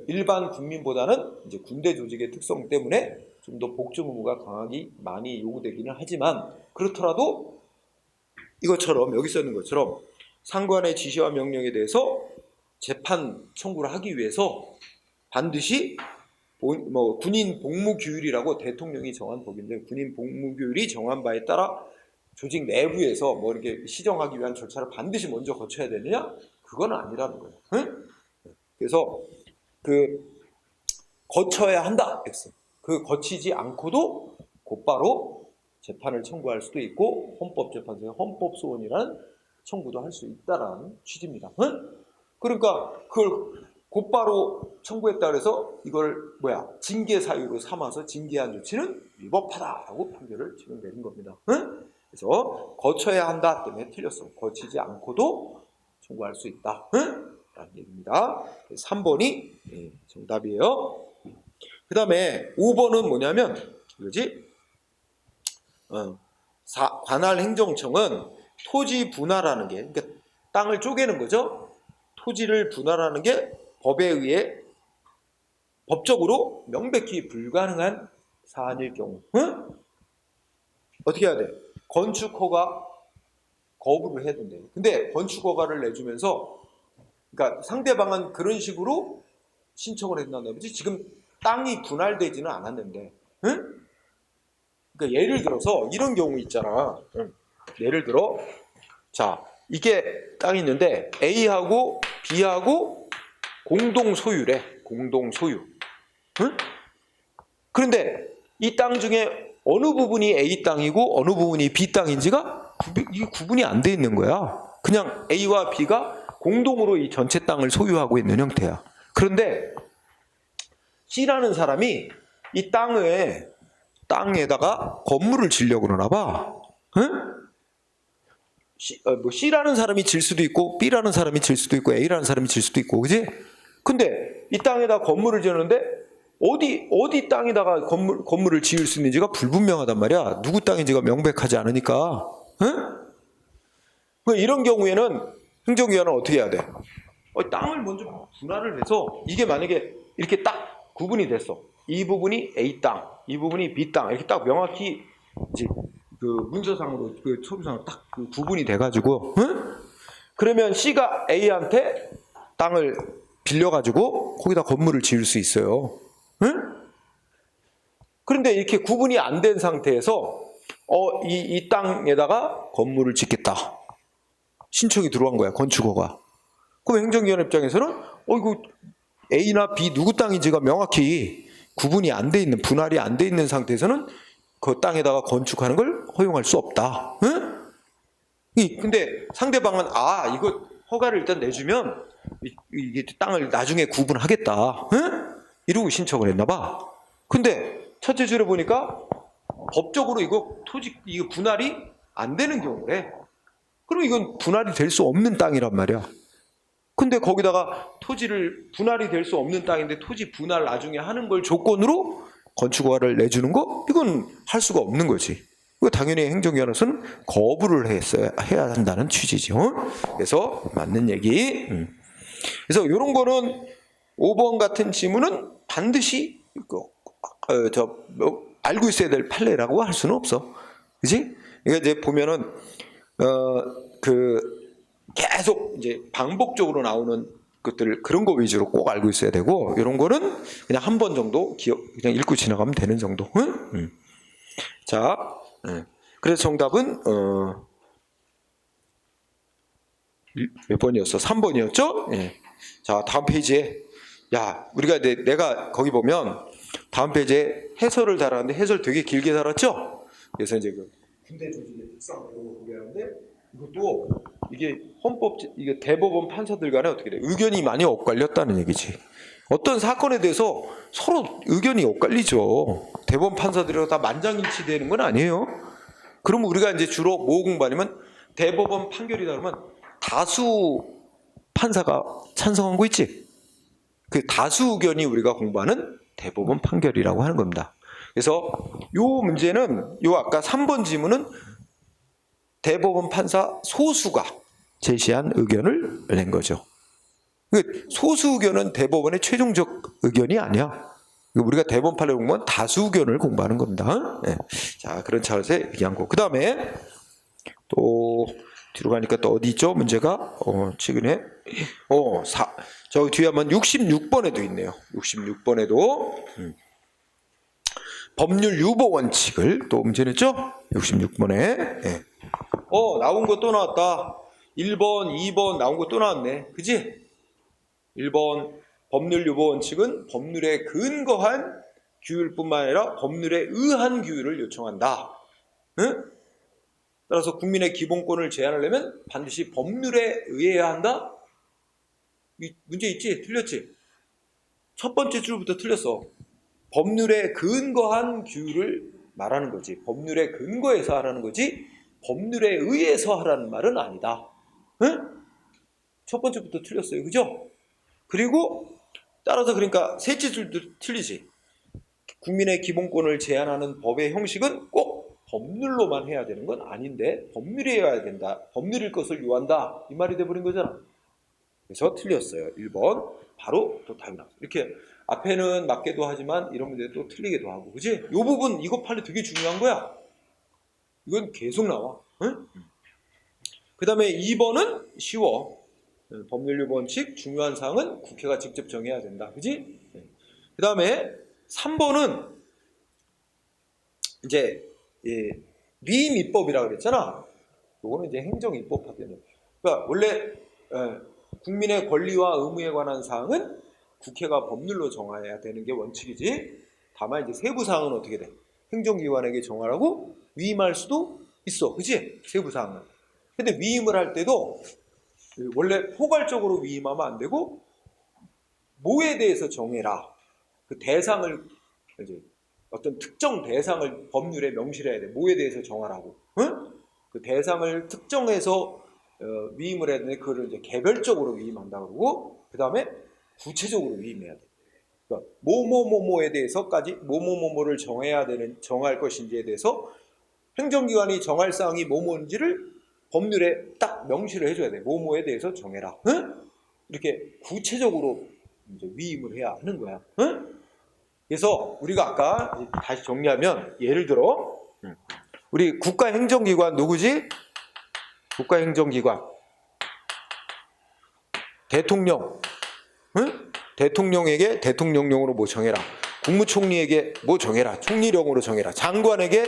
일반 국민보다는 이제 군대 조직의 특성 때문에 좀 더 복종 의무가 강하게 많이 요구되기는 하지만 그렇더라도 이것처럼 여기 써 있는 것처럼 상관의 지시와 명령에 대해서 재판 청구를 하기 위해서 반드시 군인 복무규율이라고 대통령이 정한 법인데 군인 복무규율이 정한 바에 따라 조직 내부에서 이렇게 시정하기 위한 절차를 반드시 먼저 거쳐야 되느냐? 그건 아니라는 거예요. 응? 그래서 거쳐야 한다. 그 거치지 않고도 곧바로 재판을 청구할 수도 있고 헌법재판소에 헌법소원이라는 청구도 할 수 있다라는 취지입니다. 응? 그러니까 그걸 곧바로 청구했다 그래서 이걸 징계 사유로 삼아서 징계한 조치는 위법하다라고 판결을 지금 내린 겁니다. 응? 그래서 거쳐야 한다 때문에 틀렸어. 거치지 않고도 청구할 수 있다. 응? 라는 얘기입니다. 3번이 정답이에요. 그 다음에 5번은 뭐냐면 이거지? 관할 행정청은 토지 분할하는 게 그러니까 땅을 쪼개는 거죠. 토지를 분할하는 게 법에 의해 법적으로 명백히 불가능한 사안일 경우 어떻게 해야 돼? 건축 허가 거부를 해야 된대. 근데 건축 허가를 내주면서 그러니까 상대방은 그런 식으로 신청을 했나 보지. 지금 땅이 분할되지는 않았는데, 그러니까 예를 들어서 이런 경우 있잖아. 예를 들어, 자 이게 땅이 있는데 A하고 B하고 공동 소유래. 공동 소유. 그런데 이 땅 중에 어느 부분이 A 땅이고 어느 부분이 B 땅인지가 이게 구분이 안 돼 있는 거야. 그냥 A와 B가 공동으로 이 전체 땅을 소유하고 있는 형태야. 그런데 C라는 사람이 이 땅에다가 건물을 지려고 그러나 봐. C라는 사람이 질 수도 있고 B라는 사람이 질 수도 있고 A라는 사람이 질 수도 있고, 그지? 근데 이 땅에다 건물을 지었는데 어디 땅에다가 건물을 지을 수 있는지가 불분명하단 말이야. 누구 땅인지가 명백하지 않으니까. 이런 경우에는 행정기관은 어떻게 해야 돼? 땅을 먼저 분할을 해서 이게 만약에 이렇게 딱 구분이 됐어. 이 부분이 A 땅, 이 부분이 B 땅 이렇게 딱 명확히 이제 그 문서상으로 그 서류상으로 딱 그 구분이 돼가지고, 그러면 C가 A한테 땅을 빌려가지고 거기다 건물을 지을 수 있어요. 그런데 이렇게 구분이 안 된 상태에서 이 땅에다가 건물을 짓겠다. 신청이 들어간 거야, 건축허가. 그럼 행정기관 입장에서는 이거 A나 B 누구 땅인지가 명확히 구분이 안 돼 있는, 분할이 안 돼 있는 상태에서는 그 땅에다가 건축하는 걸 허용할 수 없다. 근데 상대방은 이거 허가를 일단 내주면 이게 땅을 나중에 구분하겠다. 이러고 신청을 했나 봐. 근데 첫째 줄에 보니까 법적으로 이거 분할이 안 되는 경우래. 그럼 이건 분할이 될 수 없는 땅이란 말이야. 근데 거기다가 토지를 분할이 될 수 없는 땅인데 토지 분할 나중에 하는 걸 조건으로 건축허가를 내주는 거? 이건 할 수가 없는 거지. 이거 당연히 행정기관에서는 거부를 해야 한다는 취지죠. 그래서 맞는 얘기. 그래서 이런 거는 5번 같은 지문은 반드시 알고 있어야 될 판례라고 할 수는 없어. 그지? 그러니까 이제 보면은 계속 이제 반복적으로 나오는 것들 그런 거 위주로 꼭 알고 있어야 되고, 이런 거는 그냥 한 번 정도 그냥 읽고 지나가면 되는 정도. 응? 자, 그래서 정답은 몇 번이었어? 3번이었죠? 예. 자, 다음 페이지에 우리가 내가 거기 보면 다음 페이지에 해설을 달았는데 해설 되게 길게 달았죠? 그래서 이제 군대 조직의 특성 이런 거 보게 하는데, 이것도 이게 이게 대법원 판사들 간에 어떻게 돼? 의견이 많이 엇갈렸다는 얘기지. 어떤 사건에 대해서 서로 의견이 엇갈리죠. 대법원 판사들이랑 다 만장일치되는 건 아니에요. 그러면 우리가 이제 주로 뭐 공부하냐면, 대법원 판결이다 그러면 다수 판사가 찬성한 거 있지? 그 다수 의견이 우리가 공부하는 대법원 판결이라고 하는 겁니다. 그래서 요 문제는 아까 3번 지문은 대법원 판사 소수가 제시한 의견을 낸 거죠. 소수 의견은 대법원의 최종적 의견이 아니야. 우리가 대법원 판례 공부하면 다수 의견을 공부하는 겁니다. 네. 자, 그런 차원에서 얘기한 거. 그 다음에 또 뒤로 가니까 또 어디 있죠? 문제가 최근에 저기 뒤에 한번 66번에도 있네요. 66번에도 법률 유보 원칙을 또 문제 냈죠? 66번에. 네. 나온 거 또 나왔다. 1번, 2번 나온 거 또 나왔네. 그지? 1번 법률 유보 원칙은 법률에 근거한 규율뿐만 아니라 법률에 의한 규율을 요청한다. 응? 따라서 국민의 기본권을 제한하려면 반드시 법률에 의해야 한다? 문제 있지? 틀렸지? 첫 번째 줄부터 틀렸어. 법률에 근거한 규율을 말하는 거지. 법률에 근거해서 하라는 거지 법률에 의해서 하라는 말은 아니다. 응? 첫 번째부터 틀렸어요. 그죠? 그리고 따라서 그러니까 셋째 줄도 틀리지. 국민의 기본권을 제한하는 법의 형식은 꼭 법률로만 해야 되는 건 아닌데 법률이어야 된다. 법률일 것을 요한다. 이 말이 돼버린 거잖아. 그래서 틀렸어요. 1번. 바로 또 답이 나왔어요. 이렇게 앞에는 맞게도 하지만 이런 문제 또 틀리게도 하고. 그지? 이 부분 이거 판례 되게 중요한 거야. 이건 계속 나와. 응? 그 다음에 2번은 쉬워. 법률 유보 원칙 중요한 사항은 국회가 직접 정해야 된다. 그지? 그 다음에 3번은 이제 위임 입법이라고 그랬잖아. 요거는 이제 행정 입법 파트는. 그러니까 원래 국민의 권리와 의무에 관한 사항은 국회가 법률로 정해야 되는 게 원칙이지. 다만 이제 세부 사항은 어떻게 돼? 행정기관에게 정하라고 위임할 수도 있어. 그지? 세부 사항은. 근데 위임을 할 때도 원래 포괄적으로 위임하면 안 되고 뭐에 대해서 정해라. 그 대상을 이제 어떤 특정 대상을 법률에 명시해야 돼. 뭐에 대해서 정하라고. 응? 그 대상을 특정해서 위임을 해야 되는데 그거를 이제 개별적으로 위임한다 그러고 그 다음에 구체적으로 위임해야 돼. 그러니까 뭐뭐뭐뭐에 대해서까지 뭐뭐뭐뭐를 정할 것인지에 대해서 행정기관이 정할 사항이 뭐뭐인지를 법률에 딱 명시를 해줘야 돼. 뭐뭐에 대해서 정해라. 응? 이렇게 구체적으로 이제 위임을 해야 하는 거야. 응? 그래서 우리가 아까 다시 정리하면 예를 들어 우리 국가행정기관 누구지? 국가행정기관 대통령. 응? 대통령에게 대통령령으로 뭐 정해라. 국무총리에게 뭐 정해라. 총리령으로 정해라. 장관에게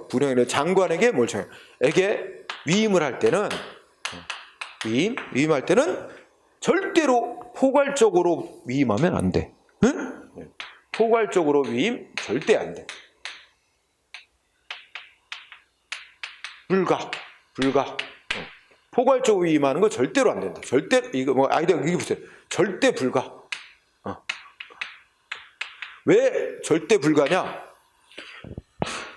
부령이래. 장관에게 뭘 정해. 에게 위임을 할 때는 위임할 때는 절대로 포괄적으로 위임하면 안 돼. 응? 포괄적으로 위임 절대 안 돼. 불가. 포괄적으로 위임하는 거 절대로 안 된다. 절대 이거 뭐 아이디어 이게 보세요. 절대 불가. 왜 절대 불가냐?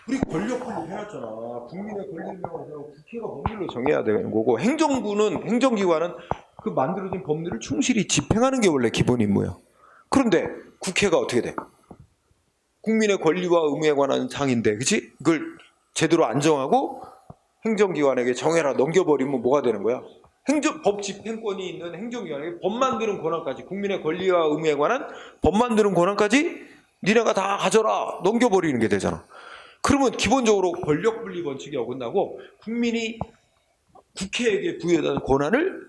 우리 권력분립 해놨잖아. 국민의 권리를 명하서 국회가 법률로 정해야 되는 거고 행정기관은 그 만들어진 법률을 충실히 집행하는 게 원래 기본 임무예요. 그런데 국회가 어떻게 돼? 국민의 권리와 의무에 관한 상인데, 그치? 그걸 제대로 안 정하고 행정기관에게 정해라 넘겨버리면 뭐가 되는 거야? 법 집행권이 있는 행정기관에게 법 만드는 권한까지, 국민의 권리와 의무에 관한 법 만드는 권한까지 니네가 다 가져라 넘겨버리는 게 되잖아. 그러면 기본적으로 권력분리 원칙이 어긋나고 국민이 국회에게 부여된 권한을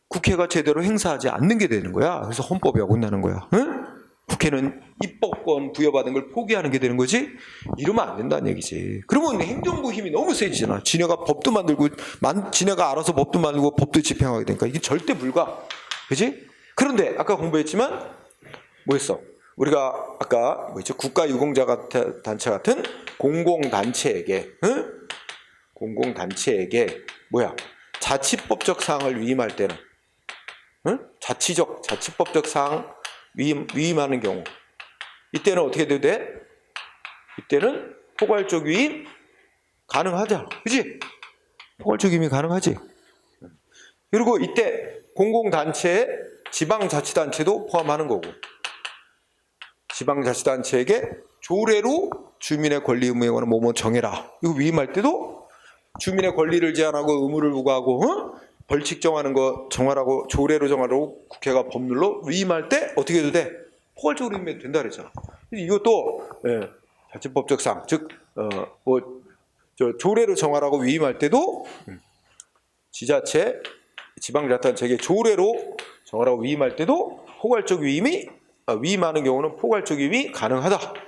국회가 제대로 행사하지 않는 게 되는 거야. 그래서 헌법이 어긋나는 거야. 응? 국회는 입법권 부여받은 걸 포기하는 게 되는 거지? 이러면 안 된다는 얘기지. 그러면 행정부 힘이 너무 세지잖아. 지네가 법도 만들고, 지네가 알아서 법도 만들고 법도 집행하게 되니까 이게 절대 불가. 그지? 그런데 아까 공부했지만 뭐 했어? 우리가 아까 뭐 있죠? 국가유공자 단체 같은 공공단체에게, 응? 공공단체에게 뭐야? 자치법적 사항을 위임할 때는, 응? 자치법적 사항 위임하는 경우, 이때는 어떻게 돼도 돼? 이때는 포괄적 위임 가능하잖아. 그지? 포괄적 위임이 가능하지. 그리고 이때 공공단체에 지방자치단체도 포함하는 거고, 지방자치단체에게 조례로 주민의 권리 의무에 관한 뭐뭐 정해라, 이거 위임할 때도 주민의 권리를 제한하고 의무를 부과하고, 벌칙 정하는 거 정하라고, 조례로 정하라고 국회가 법률로 위임할 때 어떻게 해도 돼? 포괄적으로 위임해도 된다 그랬잖아. 이것도 자치법적 사항, 즉 조례로 정하라고 위임할 때도 지자체, 지방자치단체에게 조례로 정하라고 위임할 때도 포괄적 위임하는 경우는 포괄적 위임이 가능하다.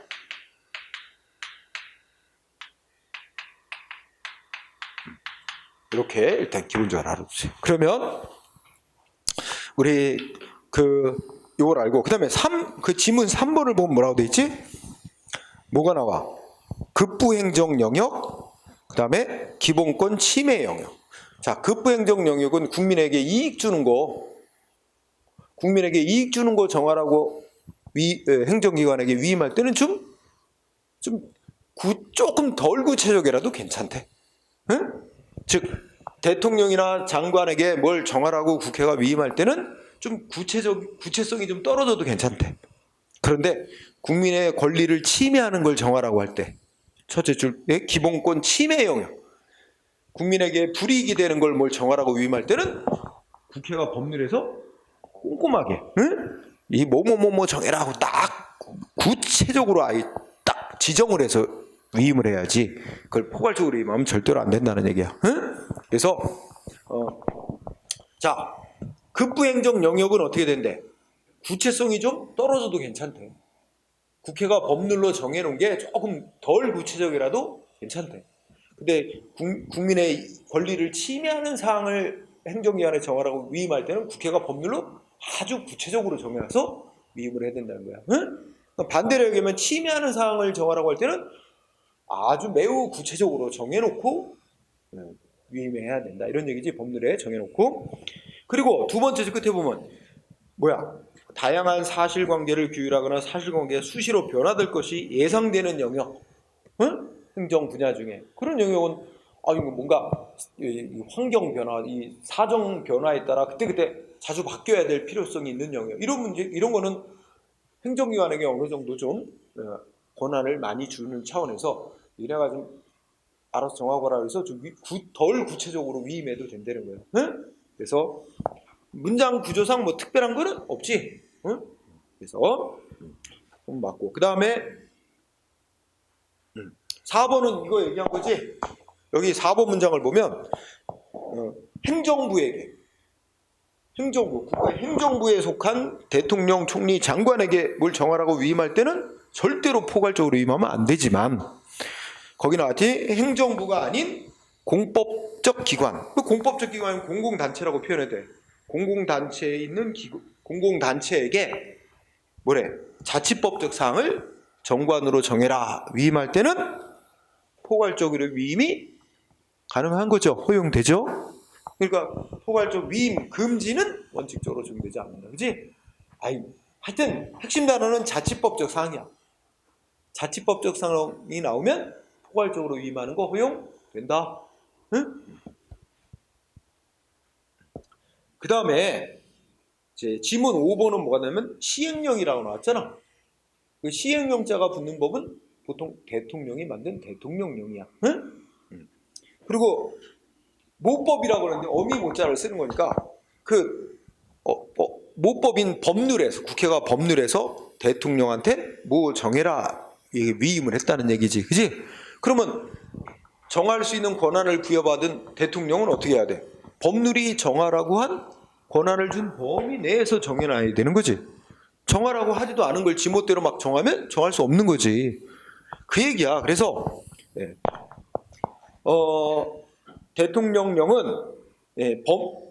이렇게 일단 기본적으로 알아두세요. 그러면 우리 이걸 알고, 그 다음에 그 지문 3번을 보면 뭐라고 돼 있지? 뭐가 나와? 급부행정 영역, 그 다음에 기본권 침해 영역. 자, 급부행정 영역은 국민에게 이익 주는 거, 정하라고 행정기관에게 위임할 때는 조금 덜 구체적이라도 괜찮대. 응? 즉 대통령이나 장관에게 뭘 정하라고 국회가 위임할 때는 좀 구체성이 좀 떨어져도 괜찮대. 그런데 국민의 권리를 침해하는 걸 정하라고 할 때, 첫째 줄에 기본권 침해 영역, 국민에게 불이익이 되는 걸 뭘 정하라고 위임할 때는 국회가 법률에서 꼼꼼하게, 응? 이 뭐뭐뭐뭐 정해라 하고 딱 구체적으로 아예 딱 지정을 해서 위임을 해야지, 그걸 포괄적으로 위임하면 절대로 안 된다는 얘기야. 응? 그래서 자, 급부행정 영역은 어떻게 된대? 구체성이 좀 떨어져도 괜찮대. 국회가 법률로 정해놓은 게 조금 덜 구체적이라도 괜찮대. 근데 국민의 권리를 침해하는 사항을 행정기관에 정하라고 위임할 때는 국회가 법률로 아주 구체적으로 정해서 위임을 해야 된다는 거야. 응? 반대로 얘기하면 침해하는 사항을 정하라고 할 때는 아주 매우 구체적으로 정해놓고 위임해야 된다, 이런 얘기지. 법률에 정해놓고. 그리고 두 번째 끝에 보면 뭐야? 다양한 사실관계를 규율하거나 사실관계가 수시로 변화될 것이 예상되는 영역, 응? 행정 분야 중에 그런 영역은 이거 뭔가 환경 변화, 이 사정 변화에 따라 그때 자주 바뀌어야 될 필요성이 있는 영역, 이런 문제, 이런 거는 행정기관에게 어느 정도 좀 권한을 많이 주는 차원에서 얘네가 좀 알아서 정하거라 그래서 좀 덜 구체적으로 위임해도 된다는 거예요. 응? 그래서 문장 구조상 뭐 특별한 거는 없지. 응? 그래서 맞고, 그 다음에 4번은 이거 얘기한 거지. 여기 4번 문장을 보면 국가의 행정부에 속한 대통령, 총리, 장관에게 뭘 정하라고 위임할 때는 절대로 포괄적으로 위임하면 안 되지만, 거기 나왔지? 행정부가 아닌 공법적 기관. 그 공법적 기관은 공공단체라고 표현해도 돼. 공공단체에 있는 공공단체에게 뭐래? 자치법적 사항을 정관으로 정해라 위임할 때는 포괄적으로 위임이 가능한 거죠. 허용되죠. 그러니까 포괄적 위임 금지는 원칙적으로 적용되지 않는다. 그지? 하여튼 핵심 단어는 자치법적 사항이야. 자치법적 사항이 나오면 포괄적으로 위임하는 거 허용된다. 응? 그 다음에 이제 지문 5번은 뭐가 되냐면 시행령이라고 나왔잖아. 그 시행령자가 붙는 법은 보통 대통령이 만든 대통령령이야. 응? 그리고 모법이라고 하는데 어미 모자를 쓰는 거니까 그 모법인 법률에서 국회가 법률에서 대통령한테 뭐 정해라 이게 위임을 했다는 얘기지, 그지? 그러면 정할 수 있는 권한을 부여받은 대통령은 어떻게 해야 돼? 법률이 정하라고 한 권한을 준 범위 내에서 정해놔야 되는 거지. 정하라고 하지도 않은 걸 지멋대로 막 정하면 정할 수 없는 거지. 그 얘기야. 그래서 대통령령은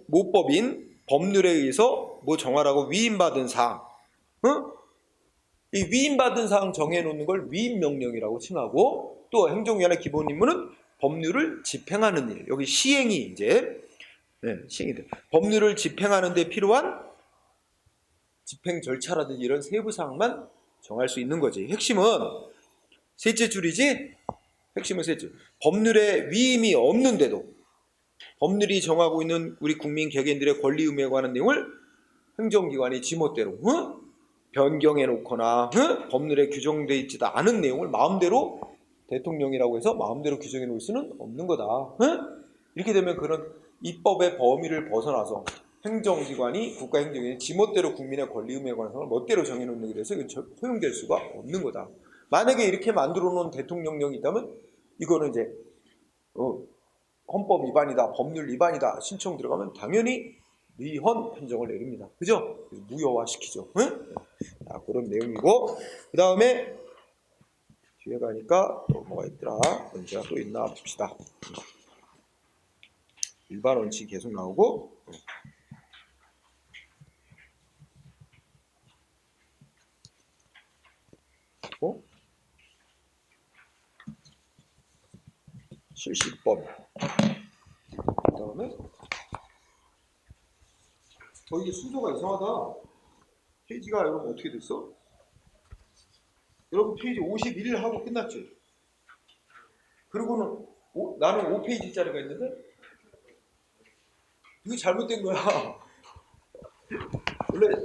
모법인 법률에 의해서 뭐 정하라고 위임받은 사항, 이 위임받은 사항 정해놓는 걸 위임명령이라고 칭하고, 또 행정위원회 기본 임무는 법률을 집행하는 일. 여기 시행이 이제 시행이 돼. 법률을 집행하는 데 필요한 집행 절차라든지 이런 세부 사항만 정할 수 있는 거지. 핵심은 셋째 줄이지. 핵심은 셋째. 법률에 위임이 없는데도 법률이 정하고 있는 우리 국민 개개인들의 권리 의무에 관한 내용을 행정기관이 지멋대로 변경해 놓거나 법률에 규정되어 있지도 않은 내용을 마음대로 대통령이라고 해서 마음대로 규정해 놓을 수는 없는 거다. 이렇게 되면 그런 입법의 범위를 벗어나서 행정기관이 국가행정기관이 지멋대로 국민의 권리 의무에 관해서 멋대로 정해놓는 게 돼서 이건 허용될 수가 없는 거다. 만약에 이렇게 만들어 놓은 대통령령이 있다면 이거는 이제 헌법 위반이다, 법률 위반이다 신청 들어가면 당연히 위헌 판정을 내립니다. 그죠? 무효화시키죠. 자, 그런 내용이고, 그 다음에 뒤에 가니까 또 뭐가 있더라? 문제가 또 있나 봅시다. 일반 원칙이 계속 나오고, 실시법. 그 다음에 이게 순서가 이상하다. 페이지가 여러분 어떻게 됐어? 여러분 페이지 51 하고 끝났지? 그리고는 나는 5페이지짜리가 있는데 이게 잘못된 거야. 원래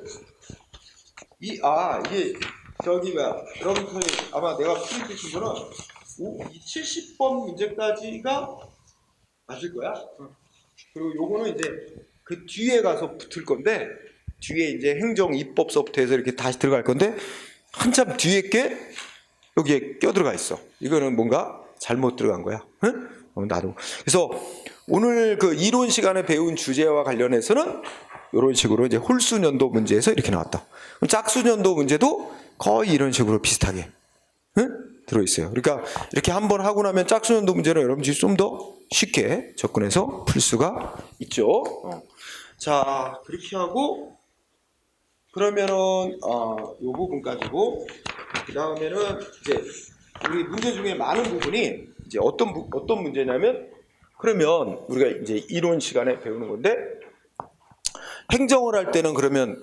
이게 저기 뭐야, 여러분 아마 내가 프린트 친 거는 70번 문제까지가 맞을 거야. 그리고 요거는 이제 그 뒤에 가서 붙을 건데, 뒤에 이제 행정 입법서부터 해서 이렇게 다시 들어갈 건데 한참 뒤에 게 여기에 껴들어가 있어. 이거는 뭔가 잘못 들어간 거야. 나도. 그래서 오늘 그 이론 시간에 배운 주제와 관련해서는 이런 식으로 이제 홀수년도 문제에서 이렇게 나왔다. 짝수년도 문제도 거의 이런 식으로 비슷하게 들어있어요. 그러니까 이렇게 한번 하고 나면 짝수년도 문제는 여러분들이 좀 더 쉽게 접근해서 풀 수가 있죠. 자, 그렇게 하고 그러면은 요 부분 가지고 그 다음에는 이제 우리 문제 중에 많은 부분이 이제 어떤 문제냐면, 그러면 우리가 이제 이론 시간에 배우는 건데, 행정을 할 때는 그러면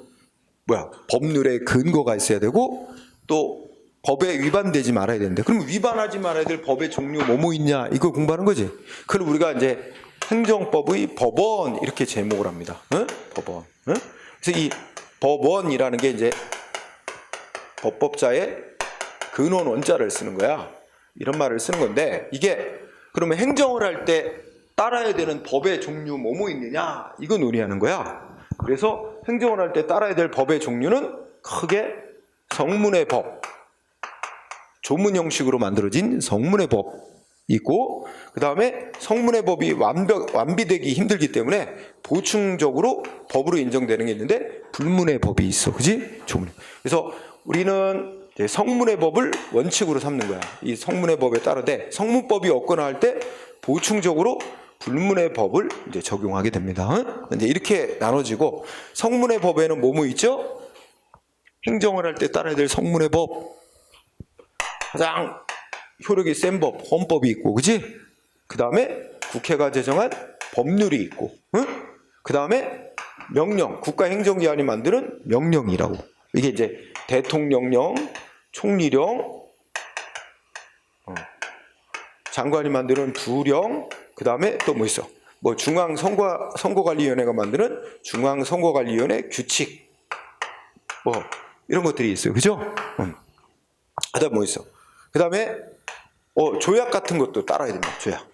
법률에 근거가 있어야 되고 또 법에 위반되지 말아야 되는데, 그럼 위반하지 말아야 될 법의 종류 뭐뭐 있냐 이거 공부하는 거지. 그럼 우리가 이제 행정법의 법원 이렇게 제목을 합니다. 법원. 그래서 이 법원이라는 게 이제 법법자의 근원 원자를 쓰는 거야. 이런 말을 쓰는 건데, 이게 그러면 행정을 할 때 따라야 되는 법의 종류 뭐뭐 있느냐 이거 논의하는 거야. 그래서 행정을 할 때 따라야 될 법의 종류는 크게 성문의 법, 조문 형식으로 만들어진 성문의 법이 있고, 그 다음에 성문의 법이 완비되기 힘들기 때문에 보충적으로 법으로 인정되는 게 있는데 불문의 법이 있어. 그지? 조문. 그래서 우리는 이제 성문의 법을 원칙으로 삼는 거야. 이 성문의 법에 따르되 성문법이 없거나 할 때 보충적으로 불문의 법을 이제 적용하게 됩니다. 이제 이렇게 나눠지고, 성문의 법에는 뭐뭐 있죠? 행정을 할 때 따라야 될 성문의 법, 가장 효력이 센 법, 헌법이 있고, 그지? 그 다음에 국회가 제정한 법률이 있고, 그 다음에 명령, 국가행정기관이 만드는 명령이라고. 이게 이제 대통령령, 총리령, 장관이 만드는 부령, 그 다음에 또 뭐 있어? 뭐 중앙선거관리위원회가 만드는 중앙선거관리위원회 규칙, 뭐 이런 것들이 있어요. 그죠? 그다음 뭐 있어? 그다음에 조약 같은 것도 따라야 됩니다. 조약.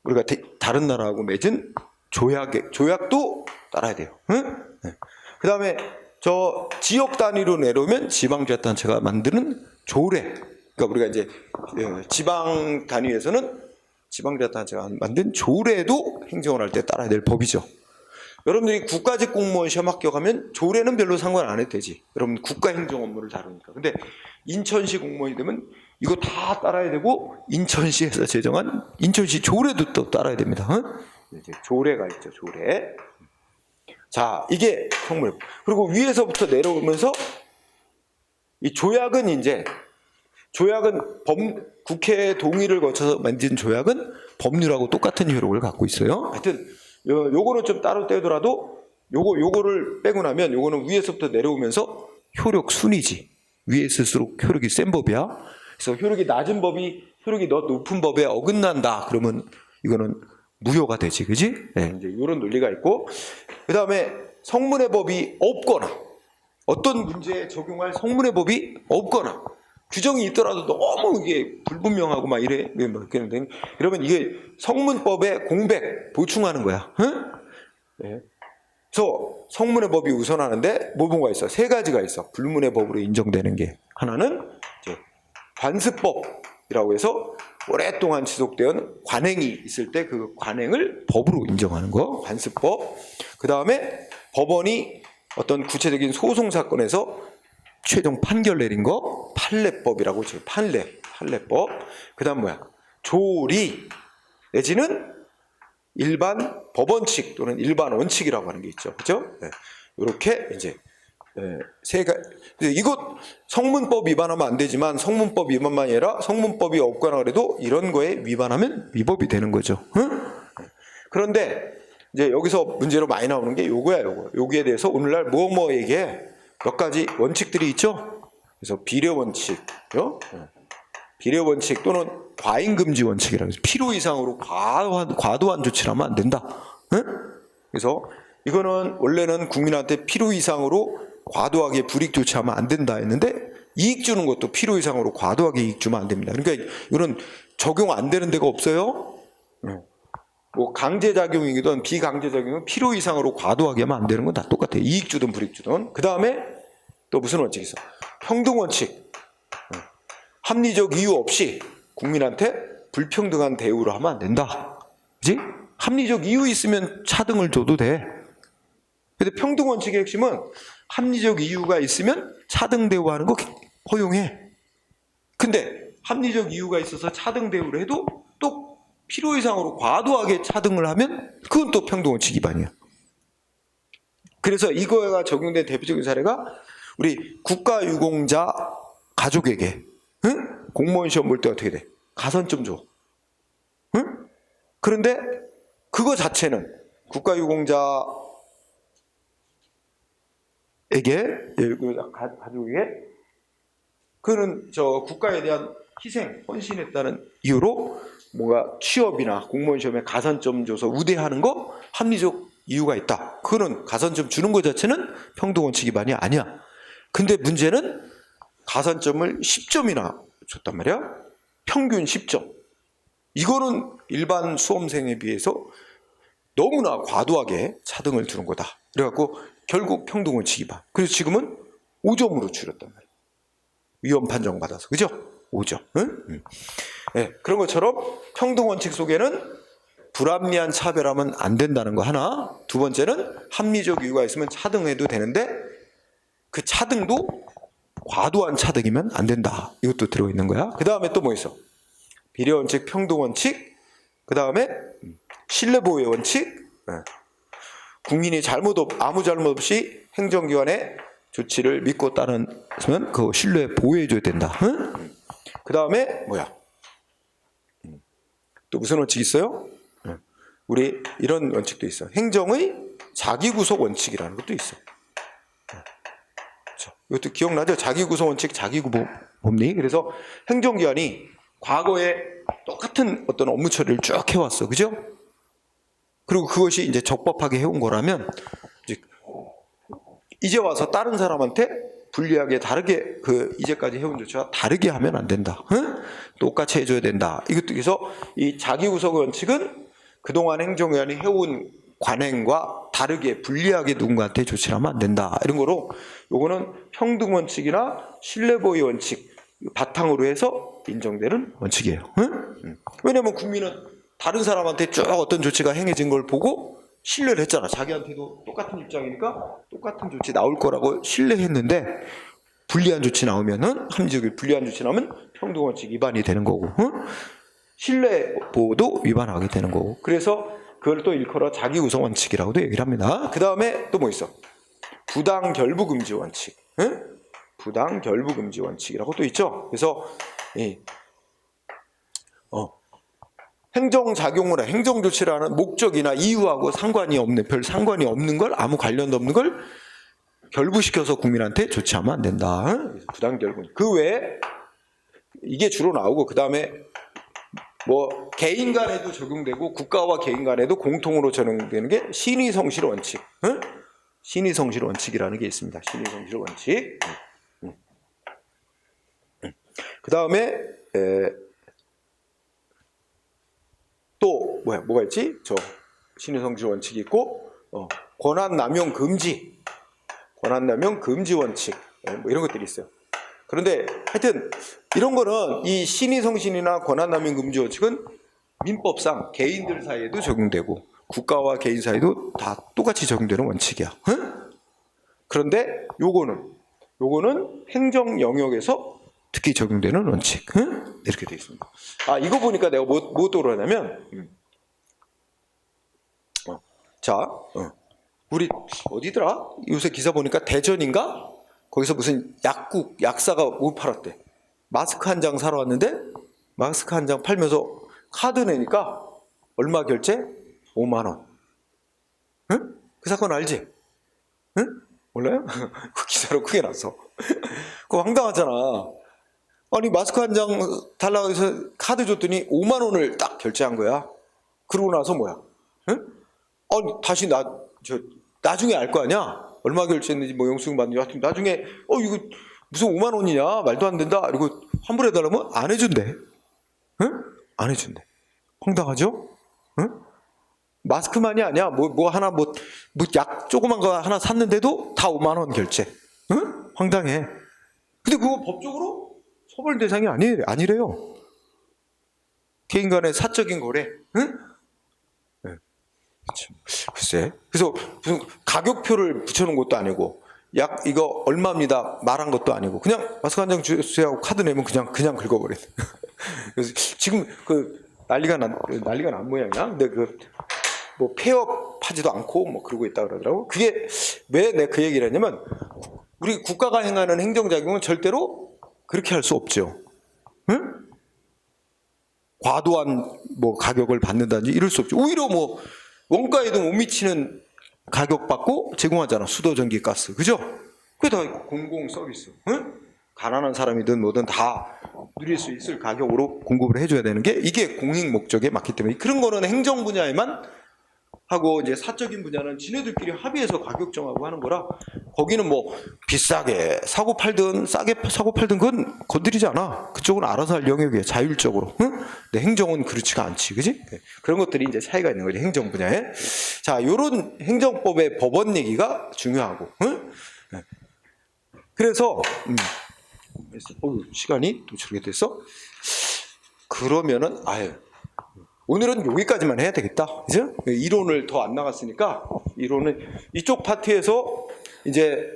우리가 다른 나라하고 맺은 조약도 따라야 돼요. 응? 네. 그다음에 저 지역 단위로 내려오면 지방자치단체가 만드는 조례. 그러니까 우리가 이제 지방 단위에서는 지방자치단체가 만든 조례도 행정을 할 때 따라야 될 법이죠. 여러분들이 국가직 공무원 시험 합격하면 조례는 별로 상관 안 해도 되지. 여러분 국가행정 업무를 다루니까. 근데 인천시 공무원이 되면 이거 다 따라야 되고 인천시에서 제정한 인천시 조례도 또 따라야 됩니다. 이제 조례가 있죠. 조례. 자, 이게 성문회법. 그리고 위에서부터 내려오면서 이 조약은 국회 동의를 거쳐서 만든 조약은 법률하고 똑같은 효력을 갖고 있어요. 하여튼 요거는 좀 따로 떼더라도 요거를 빼고 나면 요거는 위에서부터 내려오면서 효력 순이지. 위에 있을수록 효력이 센 법이야. 그래서 효력이 낮은 법이 효력이 높은 법에 어긋난다. 그러면 이거는 무효가 되지, 그지? 네, 이제 이런 논리가 있고, 그 다음에 성문회법이 없거나 어떤 문제에 적용할 성문회법이 없거나 규정이 있더라도 너무 이게 불분명하고 막 이래, 이러면 이게 성문법의 공백 보충하는 거야. 응? 네. 그래서 성문회법이 우선하는데 뭐가 있어? 세 가지가 있어. 불문회법으로 인정되는 게 하나는 이제 관습법이라고 해서 오랫동안 지속되어 관행이 있을 때 그 관행을 법으로 인정하는 거, 관습법. 그 다음에 법원이 어떤 구체적인 소송 사건에서 최종 판결 내린 거, 판례법이라고 해요. 판례법. 그 다음 뭐야? 조리 내지는 일반 법원칙 또는 일반 원칙이라고 하는 게 있죠. 그죠? 네. 이렇게 이제 세 가지. 이것 성문법 위반하면 안 되지만 성문법 위반만이 아니라 성문법이 없거나 그래도 이런 거에 위반하면 위법이 되는 거죠. 응? 그런데 이제 여기서 문제로 많이 나오는 게 요거야, 요거. 여기에 대해서 오늘날 뭐뭐에게 몇 가지 원칙들이 있죠. 그래서 비례 원칙요, 비례 원칙 또는 과잉 금지 원칙이라고 해서 필요 이상으로 과도한 조치를 하면 안 된다. 응? 그래서 이거는 원래는 국민한테 필요 이상으로 과도하게 불이익 조치하면 안 된다 했는데 이익 주는 것도 필요 이상으로 과도하게 이익 주면 안 됩니다. 그러니까 이거는 적용 안 되는 데가 없어요. 뭐 강제작용이든 비강제작용은 필요 이상으로 과도하게 하면 안 되는 건 다 똑같아요. 이익 주든 불이익 주든. 그 다음에 또 무슨 원칙이 있어? 평등 원칙. 합리적 이유 없이 국민한테 불평등한 대우를 하면 안 된다. 그지? 합리적 이유 있으면 차등을 줘도 돼. 근데 평등 원칙의 핵심은 합리적 이유가 있으면 차등 대우하는 거 허용해. 근데 합리적 이유가 있어서 차등 대우를 해도 또 필요 이상으로 과도하게 차등을 하면 그건 또 평등 원칙 위반이야. 그래서 이거가 적용된 대표적인 사례가 우리 국가유공자 가족에게 공무원 시험 볼 때 어떻게 돼? 가산점 줘. 응? 그런데 그거 자체는 국가유공자에게 가족에게 그는 저 국가에 대한 희생, 헌신했다는 이유로 뭔가 취업이나 공무원 시험에 가산점 줘서 우대하는 거 합리적 이유가 있다. 그거는 가산점 주는 것 자체는 평등 원칙 위반이 아니야. 근데 문제는 가산점을 10점이나 줬단 말이야. 평균 10점. 이거는 일반 수험생에 비해서 너무나 과도하게 차등을 두는 거다. 그래갖고 결국 평등 원칙 위반. 그래서 지금은 5점으로 줄였단 말이야. 위헌 판정 받아서. 그죠? 5점. 응? 네, 그런 것처럼 평등 원칙 속에는 불합리한 차별하면 안 된다는 거 하나. 두 번째는 합리적 이유가 있으면 차등해도 되는데 그 차등도 과도한 차등이면 안 된다. 이것도 들어있는 거야. 그 다음에 또 뭐 있어? 비례 원칙, 평등 원칙. 그 다음에 신뢰보호의 원칙. 국민이 아무 잘못 없이 행정기관의 조치를 믿고 따르면 그거 신뢰 보호해줘야 된다. 응? 그 다음에 뭐야? 또 무슨 원칙 있어요? 우리 이런 원칙도 있어. 행정의 자기구속 원칙이라는 것도 있어. 이것도 기억나죠? 자기구속 원칙, 자기구법리. 그래서 행정기관이 과거에 똑같은 어떤 업무 처리를 쭉 해왔어. 그죠? 그리고 그것이 이제 적법하게 해온 거라면 이제 와서 다른 사람한테 불리하게 다르게 이제까지 해온 조치와 다르게 하면 안 된다. 응? 똑같이 해줘야 된다. 이것도 그래서 이 자기구속 원칙은 그동안 행정위원이 해온 관행과 다르게 불리하게 누군가한테 조치를 하면 안 된다. 이런 거로 요거는 평등 원칙이나 신뢰보호 원칙 바탕으로 해서 인정되는 원칙이에요. 응? 왜냐면 국민은 다른 사람한테 쭉 어떤 조치가 행해진 걸 보고 신뢰를 했잖아. 자기한테도 똑같은 입장이니까 똑같은 조치 나올 거라고 신뢰했는데 불리한 조치 나오면은 합리적인 불리한 조치 나오면 평등 원칙 위반이 되는 거고, 신뢰 보호도 위반하게 되는 거고. 그래서 그걸 또 일컬어 자기 구성 원칙이라고도 얘기를 합니다. 그 다음에 또 뭐 있어? 부당 결부 금지 원칙, 부당 결부 금지 원칙이라고 또 있죠. 그래서 행정작용을 해, 행정조치를 하는 목적이나 이유하고 상관이 없는, 별 상관이 없는 걸, 아무 관련도 없는 걸 결부시켜서 국민한테 조치하면 안 된다. 부당결부. 그 외에 이게 주로 나오고, 그 다음에 뭐 개인 간에도 적용되고 국가와 개인 간에도 공통으로 적용되는 게 신의성실 원칙. 신의성실 원칙이라는 게 있습니다. 신의성실 원칙. 그 다음에 또 뭐가 있지? 저 신의성실 원칙이 있고, 권한남용 금지, 권한남용 금지 원칙, 뭐 이런 것들이 있어요. 그런데 하여튼 이런 거는 이 신의성신이나 권한남용 금지 원칙은 민법상 개인들 사이에도 적용되고 국가와 개인 사이도 다 똑같이 적용되는 원칙이야. 그런데 요거는 행정 영역에서 특히 적용되는 원칙. 이렇게 되어 있습니다. 이거 보니까 내가 뭐 떠오르냐면, 우리 어디더라? 요새 기사 보니까 대전인가? 거기서 무슨 약사가 뭐 팔았대. 마스크 한 장 사러 왔는데 마스크 한 장 팔면서 카드 내니까 얼마 결제? 5만 원. 응? 그 사건 알지? 응? 몰라요? 그 기사로 크게 났어. 그거 황당하잖아. 아니 마스크 한 장 달라고 해서 카드 줬더니 5만 원을 딱 결제한 거야. 그러고 나서 뭐야? 응? 아니 다시 나중에 알 거 아니야? 얼마 결제했는지 뭐 영수증 받는지. 하여튼 나중에 이거 무슨 5만 원이냐? 말도 안 된다. 그리고 환불해달라면 안 해준대. 응? 안 해준대. 황당하죠? 응? 마스크만이 아니야. 뭐 약 조그만 거 하나 샀는데도 다 5만 원 결제. 응? 황당해. 근데 그거 법적으로 처벌 대상이 아니래요. 개인 간의 사적인 거래. 응? 네. 글쎄. 그래서 무슨 가격표를 붙여놓은 것도 아니고, 약 이거 얼마입니다 말한 것도 아니고, 그냥 마스크 한 장 주세요 하고 카드 내면 그냥 긁어버려. 그래서 지금 난리가 난 모양이야. 근데 뭐 폐업하지도 않고 뭐 그러고 있다 그러더라고. 그게 왜 내가 그 얘기를 했냐면, 우리 국가가 행하는 행정작용은 절대로 그렇게 할 수 없죠. 응? 과도한 뭐 가격을 받는다든지 이럴 수 없죠. 오히려 뭐 원가에도 못 미치는 가격 받고 제공하잖아. 수도, 전기, 가스. 그죠? 그게 다 공공 서비스. 응? 가난한 사람이든 뭐든 다 누릴 수 있을 가격으로 공급을 해줘야 되는 게 이게 공익 목적에 맞기 때문에, 그런 거는 행정 분야에만 하고, 이제 사적인 분야는 지네들끼리 합의해서 가격 정하고 하는 거라, 거기는 뭐 비싸게 사고 팔든 싸게 사고 팔든 그건 건드리지 않아. 그쪽은 알아서 할 영역이에요. 자율적으로. 응? 근데 행정은 그렇지가 않지. 그지? 그런 것들이 이제 차이가 있는 거지, 행정 분야에. 자, 요런 행정법의 법원 얘기가 중요하고. 응? 그래서 시간이 또 저렇게 됐어? 그러면은 오늘은 여기까지만 해야 되겠다. 그죠? 이론을 더 안 나갔으니까, 이론은 이쪽 파트에서 이제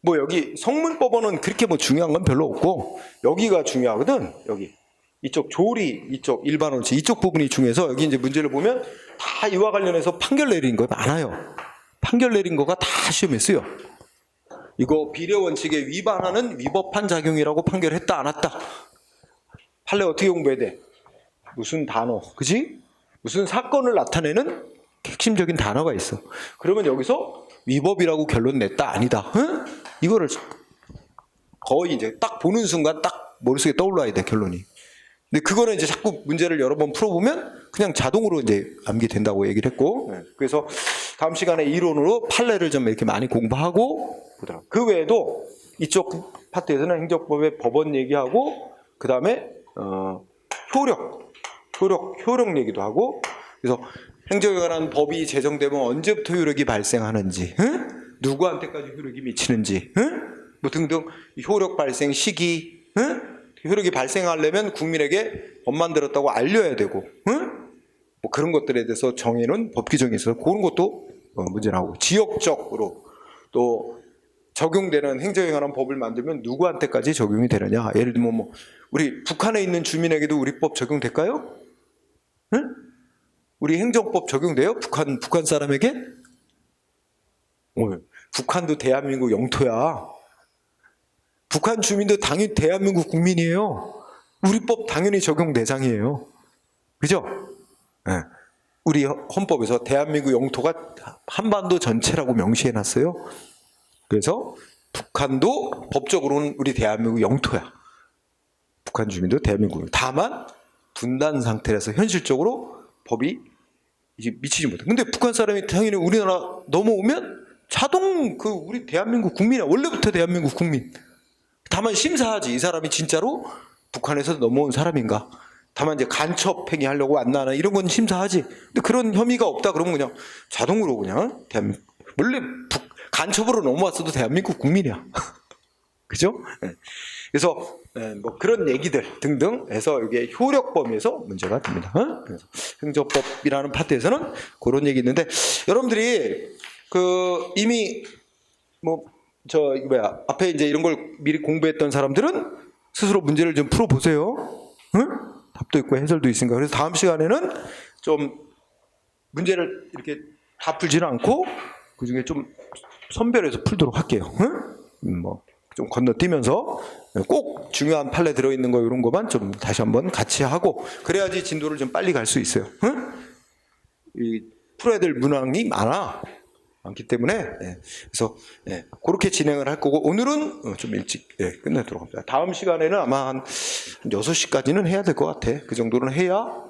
뭐 여기 성문법원은 그렇게 뭐 중요한 건 별로 없고, 여기가 중요하거든. 여기 이쪽 조리, 이쪽 일반 원칙, 이쪽 부분이 중요해서 여기 이제 문제를 보면 다 이와 관련해서 판결 내린 거 많아요. 판결 내린 거가 다 시험에 쓰여. 이거 비례 원칙에 위반하는 위법한 작용이라고 판결했다 안 했다. 판례 어떻게 공부해야 돼? 무슨 단어, 그지? 무슨 사건을 나타내는 핵심적인 단어가 있어. 그러면 여기서 위법이라고 결론 냈다 아니다. 응? 이거를 거의 이제 딱 보는 순간 딱 머릿속에 떠올라야 돼, 결론이. 근데 그거는 이제 자꾸 문제를 여러 번 풀어보면 그냥 자동으로 이제 암기된다고 얘기를 했고, 그래서 다음 시간에 이론으로 판례를 좀 이렇게 많이 공부하고 보더라고요. 그 외에도 이쪽 파트에서는 행정법의 법원 얘기하고, 그 다음에 효력 얘기도 하고, 그래서 행정에 관한 법이 제정되면 언제부터 효력이 발생하는지, 누구한테까지 효력이 미치는지, 뭐 등등 효력 발생 시기, 효력이 발생하려면 국민에게 법 만들었다고 알려야 되고, 뭐 그런 것들에 대해서 정해놓은 법 규정이 있어서 그런 것도 문제 나오고, 지역적으로 또 적용되는 행정에 관한 법을 만들면 누구한테까지 적용이 되느냐. 예를 들면 뭐 우리 북한에 있는 주민에게도 우리 법 적용될까요? 우리 행정법 적용돼요? 북한 사람에게? 북한도 대한민국 영토야. 북한 주민도 당연히 대한민국 국민이에요. 우리 법 당연히 적용 대상이에요. 그죠? 네. 우리 헌법에서 대한민국 영토가 한반도 전체라고 명시해놨어요. 그래서 북한도 법적으로는 우리 대한민국 영토야. 북한 주민도 대한민국. 다만 분단 상태라서 현실적으로 법이 이제 미치지 못해. 근데 북한 사람이 당연히 우리나라 넘어오면 자동 우리 대한민국 국민이야. 원래부터 대한민국 국민. 다만 심사하지. 이 사람이 진짜로 북한에서 넘어온 사람인가. 다만 이제 간첩 행위하려고 왔나 이런 건 심사하지. 근데 그런 혐의가 없다 그러면 그냥 자동으로 그냥 대한민국. 원래 간첩으로 넘어왔어도 대한민국 국민이야. 그죠? 그래서 뭐 그런 얘기들 등등 해서 이게 효력 범위에서 문제가 됩니다. 그래서 행정법이라는 파트에서는 그런 얘기 있는데, 여러분들이 이미 앞에 이제 이런 걸 미리 공부했던 사람들은 스스로 문제를 좀 풀어 보세요. 답도 있고 해설도 있으니까. 그래서 다음 시간에는 좀 문제를 이렇게 다 풀지는 않고 그 중에 좀 선별해서 풀도록 할게요. 뭐 좀 건너뛰면서 꼭 중요한 판례 들어있는 거 이런 거만 좀 다시 한번 같이 하고, 그래야지 진도를 좀 빨리 갈 수 있어요. 이 풀어야 될 문항이 많기 때문에 그래서 그렇게 진행을 할 거고, 오늘은 좀 일찍 끝내도록 합니다. 다음 시간에는 아마 한 6시까지는 해야 될 것 같아. 그 정도는 해야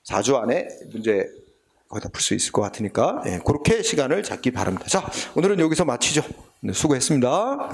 4주 안에 문제 거의 다 풀 수 있을 것 같으니까 그렇게 시간을 잡기 바랍니다. 자, 오늘은 여기서 마치죠. 수고했습니다.